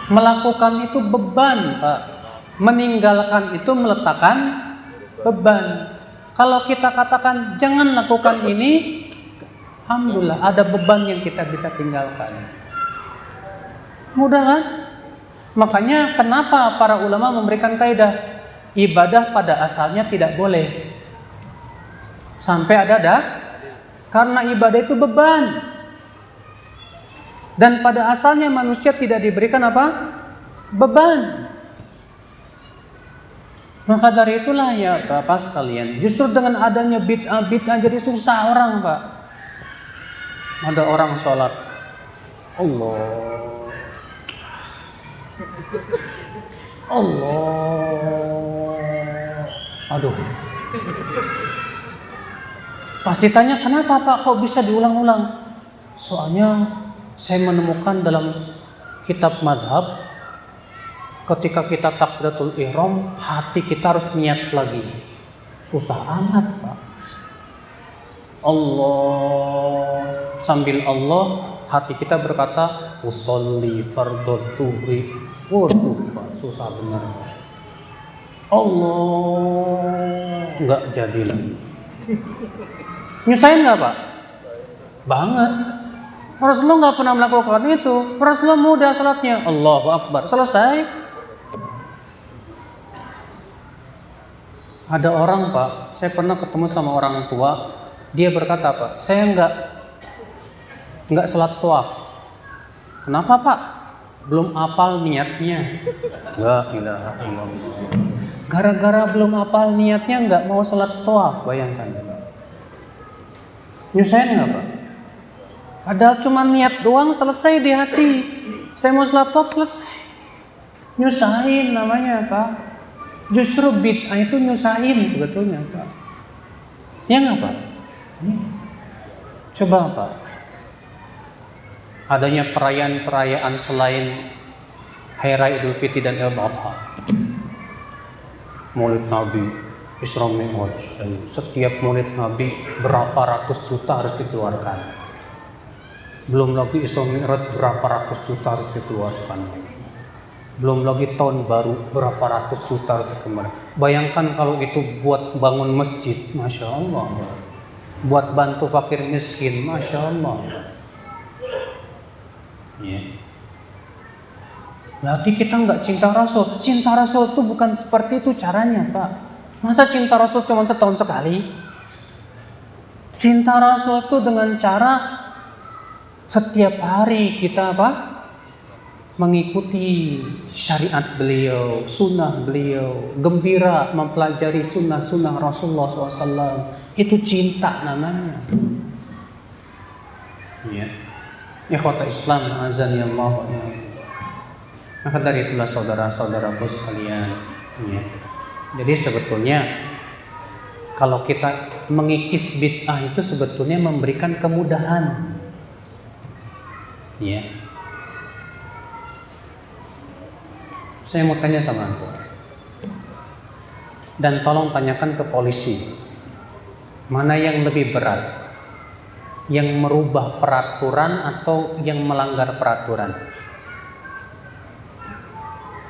Melakukan itu beban, Pak. Meninggalkan itu meletakkan beban. Kalau kita katakan jangan lakukan ini, alhamdulillah ada beban yang kita bisa tinggalkan. Mudah kan? Makanya kenapa para ulama memberikan kaidah ibadah pada asalnya tidak boleh sampai ada karena ibadah itu beban. Dan pada asalnya manusia tidak diberikan apa? Beban. Maka dari itulah ya Bapak sekalian, justru dengan adanya bid'ah jadi susah orang, Pak. Ada orang sholat, Allah, aduh, Pas ditanya, kenapa Pak kok bisa diulang-ulang? Soalnya saya menemukan dalam kitab madhab, ketika kita takbiratul ihram, hati kita harus niat lagi. Susah amat Pak. Allah, sambil Allah, hati kita berkata, usolli fardhu dhuhri. Waduh Pak, susah benar. Allah, nggak jadi lagi. Nyusahin nggak Pak? Banget. Rasulullah nggak pernah melakukan itu. Rasulullah mudah salatnya, Allahu Akbar, selesai. Ada orang Pak, saya pernah ketemu sama orang tua, dia berkata Pak, saya nggak salat tawaf. Kenapa Pak? Belum hafal niatnya. La ilaha illallah. Gara-gara belum hafal niatnya nggak mau salat tawaf, bayangkan. Nyusahin nggak Pak? Padahal cuma niat doang, selesai di hati. Saya mau salat tawaf, selesai. Nyusahin namanya Pak. Justru bid'ah itu nyusahin sebetulnya Pak. Ya nggak Pak? Coba Pak, adanya perayaan-perayaan selain Hari Raya Idul Fitri dan Idul Adha, Maulid Nabi, Isra Mi'raj, setiap Maulid Nabi berapa ratus juta harus dikeluarkan. Belum lagi Isra Mi'raj berapa ratus juta harus dikeluarkan. Belum lagi tahun baru berapa ratus juta harus dikeluarkan. Bayangkan kalau itu buat bangun masjid, Masya Allah. Buat bantu fakir miskin, Masya Allah. Ya. Berarti kita nggak cinta Rasul. Cinta Rasul itu bukan seperti itu caranya Pak. Masa cinta Rasul cuma setahun sekali? Cinta Rasul itu dengan cara setiap hari kita apa? Mengikuti syariat beliau, sunnah beliau, gembira mempelajari sunnah-sunnah Rasulullah SAW. Itu cinta namanya. Ya. Ikhwata Islam, azani Allah. Maka dari itulah saudara-saudaraku sekalian. Ya. Jadi sebetulnya kalau kita mengikis bid'ah itu sebetulnya memberikan kemudahan. Ya. Saya mau tanya sama Anda. Dan tolong tanyakan ke polisi. Mana yang lebih berat? Yang merubah peraturan atau yang melanggar peraturan?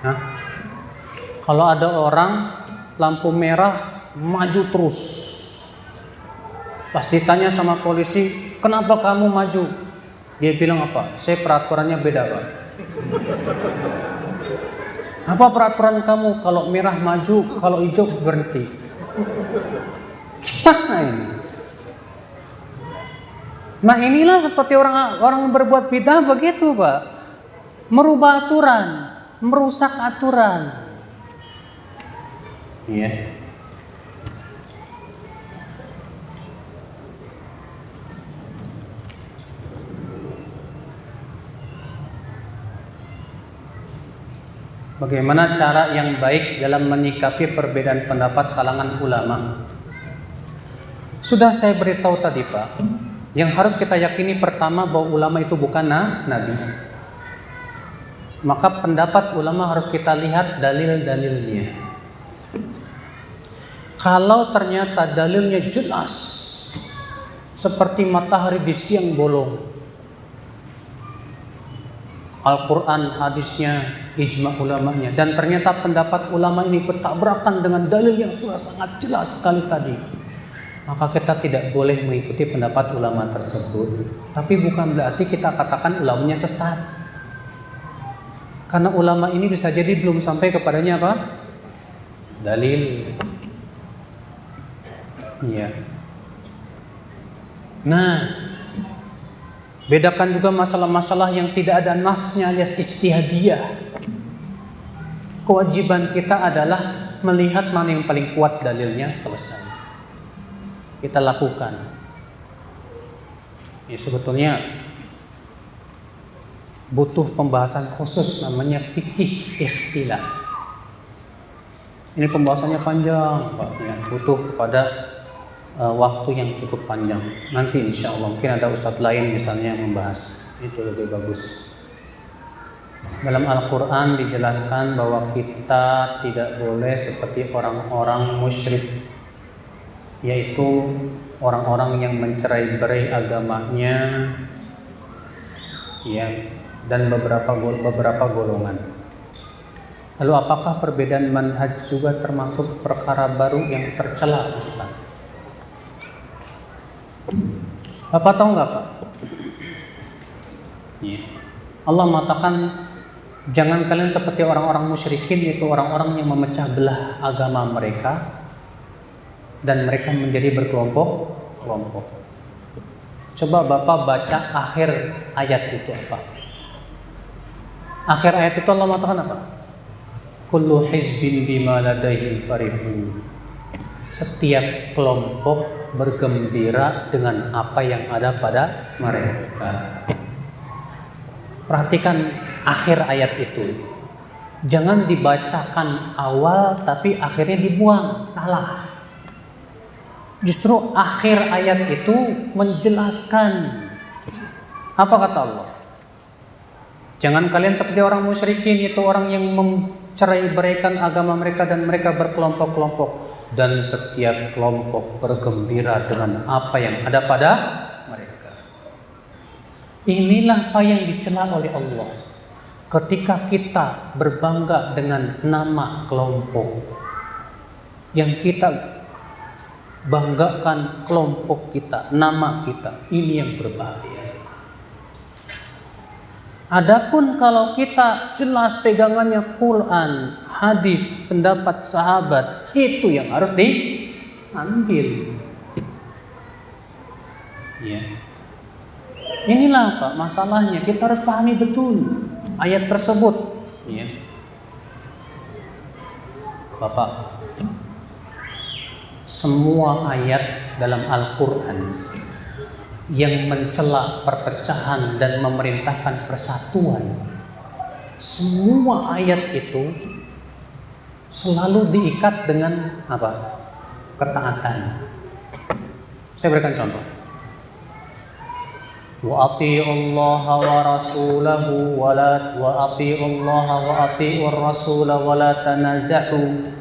Hah? Kalau ada orang lampu merah maju terus. Pas ditanya sama polisi, kenapa kamu maju? Dia bilang apa? Saya peraturannya beda Pak. Apa peraturan kamu? Kalau merah maju, kalau hijau berhenti. Gimana ini? Nah inilah seperti orang berbuat bid'ah begitu Pak. Merubah aturan, merusak aturan. Iya. Bagaimana cara yang baik dalam menyikapi perbedaan pendapat kalangan ulama? Sudah saya beritahu tadi Pak. Yang harus kita yakini pertama bahwa ulama itu bukan nabi. Maka pendapat ulama harus kita lihat dalil-dalilnya. Kalau ternyata dalilnya jelas seperti matahari di siang bolong, Al-Quran, hadisnya, ijma ulamanya, dan ternyata pendapat ulama ini bertabrakan dengan dalil yang sudah sangat jelas sekali tadi, maka kita tidak boleh mengikuti pendapat ulama tersebut. Tapi bukan berarti kita katakan ulamanya sesat, karena ulama ini bisa jadi belum sampai kepadanya apa? Dalil. Iya. Nah, bedakan juga masalah-masalah yang tidak ada nasnya alias ijtihadiyah. Kewajiban kita adalah melihat mana yang paling kuat dalilnya, selesai. Kita lakukan. Ya, sebetulnya butuh pembahasan khusus namanya fikih ikhtilaf. Ini pembahasannya panjang Pak, ya, butuh pada waktu yang cukup panjang. Nanti insya Allah mungkin ada ustadz lain misalnya yang membahas itu lebih bagus. Dalam Al-Quran dijelaskan bahwa kita tidak boleh seperti orang-orang musyrik, yaitu orang-orang yang mencerai-berai agamanya, ya, dan beberapa golongan. Lalu apakah perbedaan manhaj juga termasuk perkara baru yang tercela, Ustaz? Bapak tahu nggak, Pak? Ya. Allah mengatakan jangan kalian seperti orang-orang musyrikin, yaitu orang-orang yang memecah belah agama mereka dan mereka menjadi berkelompok-kelompok. Coba Bapak baca akhir ayat itu apa? Akhir ayat itu Allah mengatakan apa? Kullu hizbin bima ladaihim farihun. Setiap kelompok bergembira dengan apa yang ada pada mereka. Perhatikan akhir ayat itu. Jangan dibacakan awal tapi akhirnya dibuang, salah. Justru akhir ayat itu menjelaskan. Apa kata Allah? Jangan kalian seperti orang musyrikin, itu orang yang mencerai-beraikan agama mereka dan mereka berkelompok-kelompok, dan setiap kelompok bergembira dengan apa yang ada pada mereka. Inilah apa yang dicela oleh Allah ketika kita berbangga dengan nama kelompok. Yang kita banggakan kelompok kita, nama kita, ini yang berbahaya. Adapun kalau kita jelas pegangannya Quran, hadis, pendapat sahabat, itu yang harus diambil. Ya. Inilah Pak masalahnya, kita harus pahami betul ayat tersebut. Ya. Bapak, semua ayat dalam Al-Quran yang mencela perpecahan dan memerintahkan persatuan, semua ayat itu selalu diikat dengan apa? Ketaatan. Saya berikan contoh. Wa atii'ullaha wa rasulahu wa atii'ullaha wa atii'ur rasula wa la tanaza'u.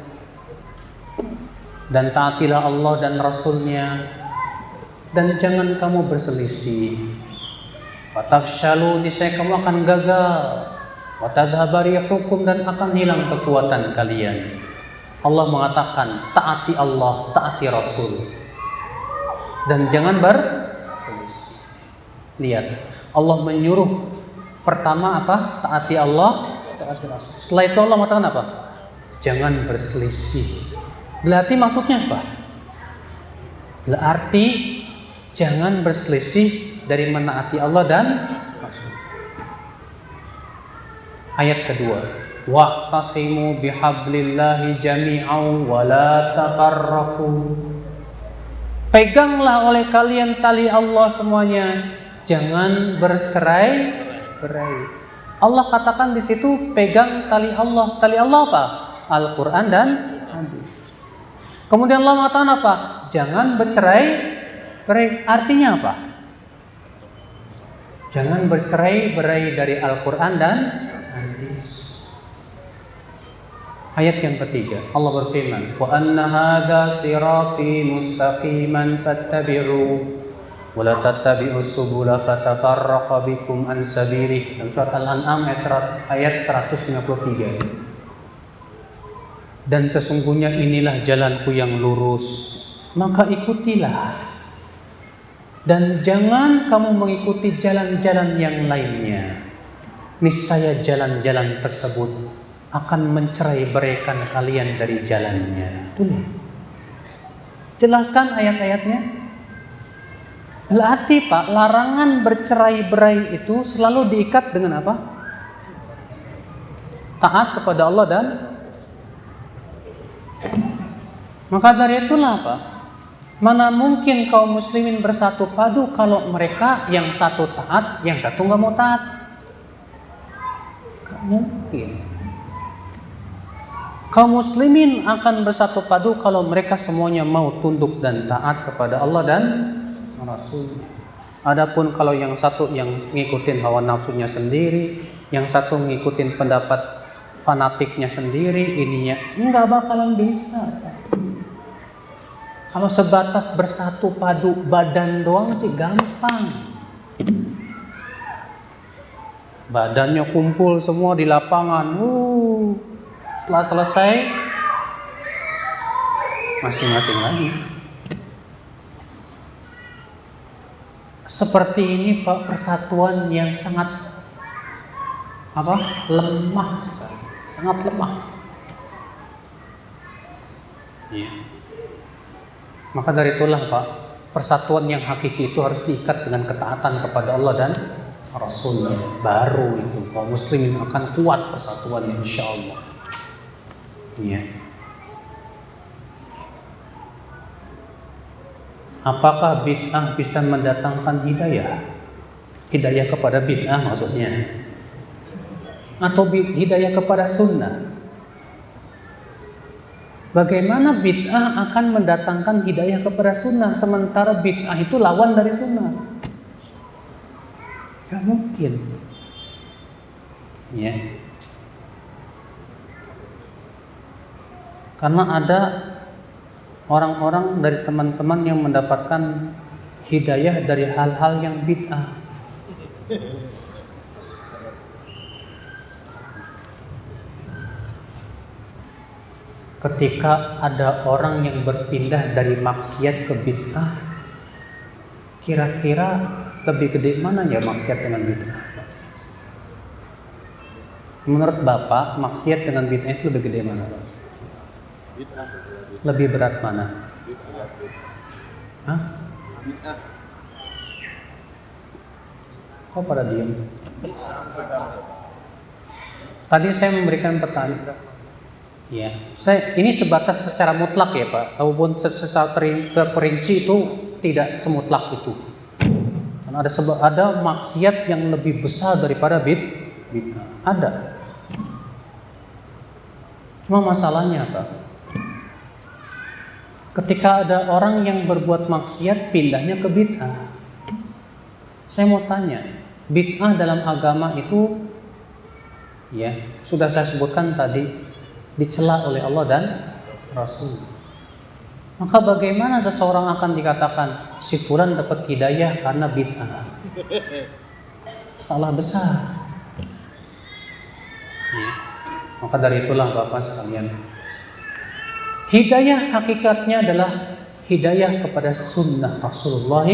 Dan taatilah Allah dan Rasulnya, dan jangan kamu berselisih. Fatafshalu, niscaya kamu akan gagal. Watadhaba rihukum, dan akan hilang kekuatan kalian. Allah mengatakan taati Allah, taati Rasul, dan jangan berselisih. Lihat, Allah menyuruh pertama apa? Taati Allah, taati Rasul. Setelah itu Allah mengatakan apa? Jangan berselisih. Berarti maksudnya apa? Berarti jangan berselisih dari menaati Allah dan Rasul. Ayat kedua, wa'tasimu bihablillahi jami'an wa la tafarraqu. Peganglah oleh kalian tali Allah semuanya, jangan bercerai-berai. Allah katakan di situ pegang tali Allah. Tali Allah apa? Al-Quran dan hadis. Kemudian Allah mengatakan apa? Jangan bercerai-berai. Artinya apa? Jangan bercerai-berai dari Al-Quran dan hadis. Ayat yang ketiga, Allah berfirman, wa anna hadza sirati mustaqiman fattabi'u wa la tattabi'us subula fatafarraqa bikum an sabilihi. Dalam surat Al-An'am ayat 153. Dan sesungguhnya inilah jalanku yang lurus, maka ikutilah. Dan jangan kamu mengikuti jalan-jalan yang lainnya. Niscaya jalan-jalan tersebut akan mencerai-beraikan kalian dari jalannya. Tuh. Jelaskan ayat-ayatnya. Berarti Pak, larangan bercerai-berai itu selalu diikat dengan apa? Taat kepada Allah dan maka dari itulah Pak, mana mungkin kaum muslimin bersatu padu kalau mereka yang satu taat, yang satu nggak mau taat? Gak mungkin. Kaum muslimin akan bersatu padu kalau mereka semuanya mau tunduk dan taat kepada Allah dan Rasul. Adapun kalau yang satu yang ngikutin hawa nafsunya sendiri, yang satu ngikutin pendapat fanatiknya sendiri, ininya nggak bakalan bisa. Kalau sebatas bersatu padu badan doang sih gampang. Badannya kumpul semua di lapangan. Setelah selesai masing-masing lagi. Seperti ini Pak, persatuan yang sangat lemah sekali. Sangat lemah sekali. Ya. Maka dari itulah Pak, persatuan yang hakiki itu harus diikat dengan ketaatan kepada Allah dan Rasul. Baru itu kaum muslimin akan kuat persatuannya insyaallah. Ya. Apakah bid'ah bisa mendatangkan hidayah? Hidayah kepada bid'ah maksudnya. Atau hidayah kepada sunnah? Bagaimana bid'ah akan mendatangkan hidayah kepada sunnah sementara bid'ah itu lawan dari sunnah? Gak mungkin. Ya. Karena ada orang-orang dari teman-teman yang mendapatkan hidayah dari hal-hal yang bid'ah. Ketika ada orang yang berpindah dari maksiat ke bid'ah, kira-kira lebih gede mana ya maksiat dengan bid'ah? Menurut Bapak, maksiat dengan bid'ah itu lebih gede mana, Pak? Bid'ah. Lebih berat mana? Bid'ah. Hah? Bid'ah. Kok pada diam? Tadi saya memberikan pertanyaan. Ya, ini sebatas secara mutlak ya Pak. Walaupun secara terperinci itu tidak semutlak itu. Karena ada maksiat yang lebih besar daripada bid'ah. Ada. Cuma masalahnya Pak, ketika ada orang yang berbuat maksiat pindahnya ke bid'ah. Saya mau tanya, bid'ah dalam agama itu ya, sudah saya sebutkan tadi, dicela oleh Allah dan Rasul. Maka bagaimana seseorang akan dikatakan si fulan dapat hidayah karena bid'ah? Salah besar. Ya. Maka dari itulah Bapak sekalian, hidayah hakikatnya adalah hidayah kepada sunnah Rasulullah.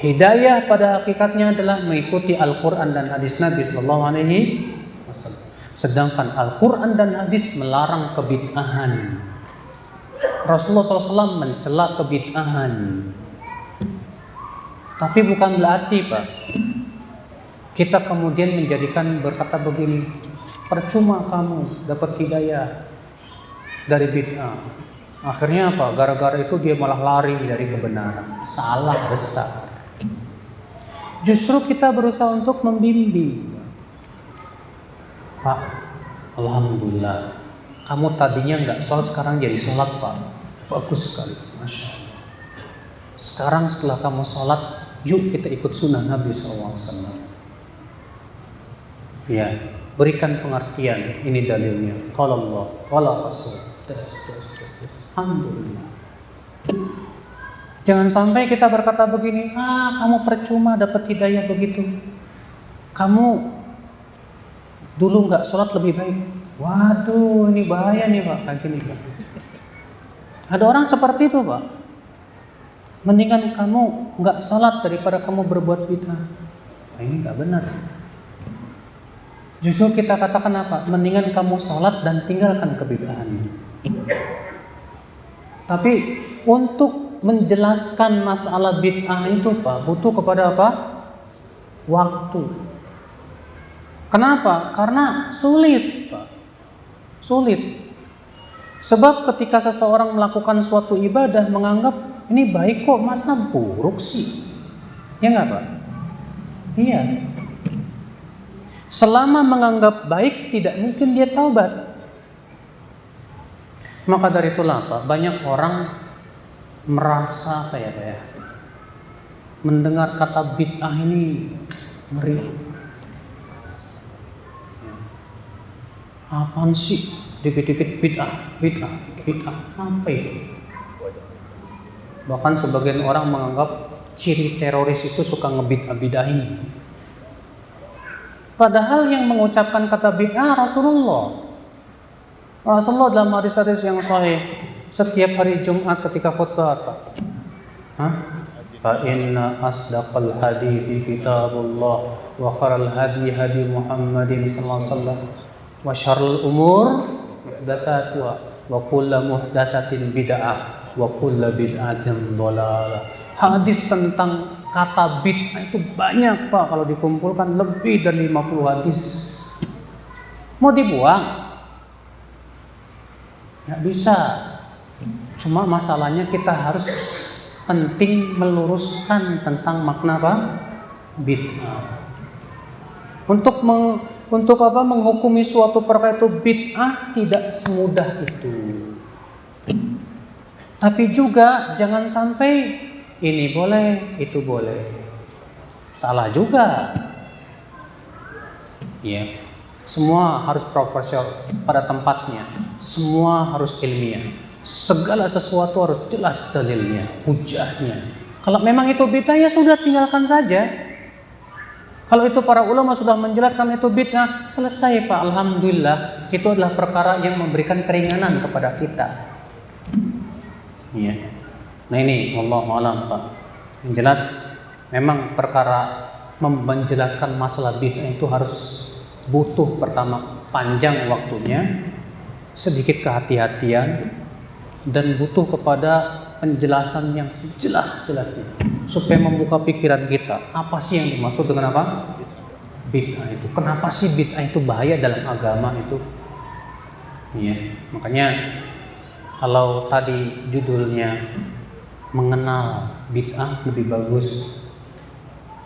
Hidayah pada hakikatnya adalah mengikuti Al-Quran dan hadis Nabi Sallallahu Alaihi Wasallam. Sedangkan Al-Quran dan hadis melarang kebid'ahan. Rasulullah SAW mencela kebid'ahan. Tapi bukan berarti Pak, kita kemudian menjadikan berkata begini, percuma kamu dapat hidayah dari bid'ah. Akhirnya apa? Gara-gara itu dia malah lari dari kebenaran. Salah besar. Justru kita berusaha untuk membimbing. Pak, alhamdulillah, kamu tadinya nggak sholat, sekarang jadi sholat Pak. Bagus sekali, Masya Allah. Sekarang setelah kamu sholat, yuk kita ikut sunnah Nabi SAW. Ya, berikan pengertian, ini dalilnya. Qala Allah, qala Rasul. Alhamdulillah. Jangan sampai kita berkata begini, kamu percuma dapat hidayah begitu. Kamu dulu nggak sholat lebih baik. Waduh, ini bahaya nih Pak, kayak gini Pak. Ada orang seperti itu Pak. Mendingan kamu nggak sholat daripada kamu berbuat bid'ah. Ini nggak benar. Justru kita katakan apa? Mendingan kamu sholat dan tinggalkan kebid'ahan. Tapi untuk menjelaskan masalah bid'ah itu Pak, butuh kepada apa? Waktu. Kenapa? Karena sulit, Pak. Sulit. Sebab ketika seseorang melakukan suatu ibadah menganggap ini baik kok, masa buruk sih? Ya enggak, Pak? Iya. Selama menganggap baik tidak mungkin dia taubat. Maka dari itulah Pak, banyak orang merasa kayak mendengar kata bid'ah ini ngeri. Apaan sih? Dikit-dikit bid'ah. Apa itu? Bahkan sebagian orang menganggap ciri teroris itu suka ngebid'ah-bid'ahin. Padahal yang mengucapkan kata bid'ah Rasulullah dalam hadis-hadis yang sahih, setiap hari Jumat ketika khutbah apa? Fa inna asdaqal hadithi kitabullah wa khairal hadi hadi Muhammadin sallallahu alaihi wasallam wa syarrul umur muhdatsatuha wa kullu muhdatsatin bid'ah wa kullu bid'atin dhalalah. Hadis tentang kata bid'ah itu banyak Pak, kalau dikumpulkan lebih dari 50 hadis. Mau dibuang? Nggak bisa. Cuma masalahnya kita harus penting meluruskan tentang makna apa? Bid'ah. Untuk menghukumi suatu perkara itu bid'ah tidak semudah itu. Tapi juga jangan sampai ini boleh, itu boleh. Salah juga. Ya. Semua harus proporsional pada tempatnya. Semua harus ilmiah. Segala sesuatu harus jelas dalilnya, hujahnya. Kalau memang itu bid'ah ya sudah tinggalkan saja. Kalau itu para ulama sudah menjelaskan itu bid'ah, selesai Pak. Alhamdulillah, itu adalah perkara yang memberikan keringanan kepada kita. Iya. Nah ini wallahu a'lam Pak. Yang jelas memang perkara menjelaskan masalah bid'ah itu harus butuh pertama panjang waktunya, sedikit kehati-hatian, dan butuh kepada penjelasan yang sejelas-jelasnya supaya membuka pikiran kita. Apa sih yang dimaksud dengan apa? Bid'ah itu. Kenapa sih bid'ah itu bahaya dalam agama itu? Iya, makanya kalau tadi judulnya mengenal bid'ah lebih bagus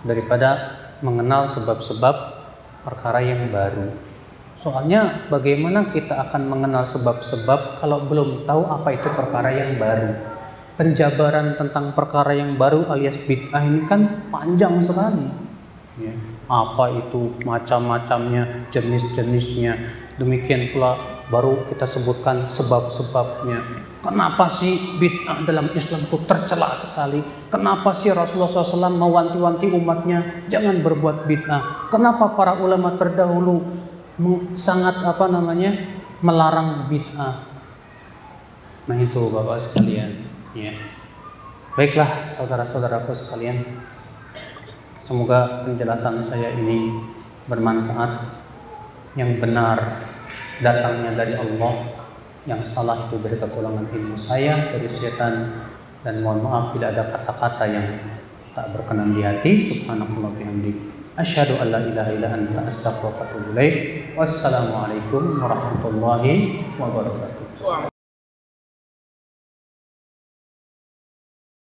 daripada mengenal sebab-sebab perkara yang baru. Soalnya bagaimana kita akan mengenal sebab-sebab kalau belum tahu apa itu perkara yang baru? Penjabaran tentang perkara yang baru alias bid'ah ini kan panjang sekali. Ya. Apa itu macam-macamnya, jenis-jenisnya. Demikian pula baru kita sebutkan sebab-sebabnya. Kenapa sih bid'ah dalam Islam itu tercela sekali? Kenapa sih Rasulullah SAW mewanti-wanti umatnya jangan berbuat bid'ah? Kenapa para ulama terdahulu sangat melarang bid'ah? Nah itu Bapak sekalian. Ya. Baiklah saudara-saudaraku sekalian. Semoga penjelasan saya ini bermanfaat. Yang benar datangnya dari Allah, yang salah itu dari kekurangan ilmu saya, dari setan, dan mohon maaf bila ada kata-kata yang tak berkenan di hati. Subhanallah bihamdik, asyhadu an la ilaha illa anta, astaghfiruka wa atubu ilaik. Wassalamualaikum warahmatullahi wabarakatuh.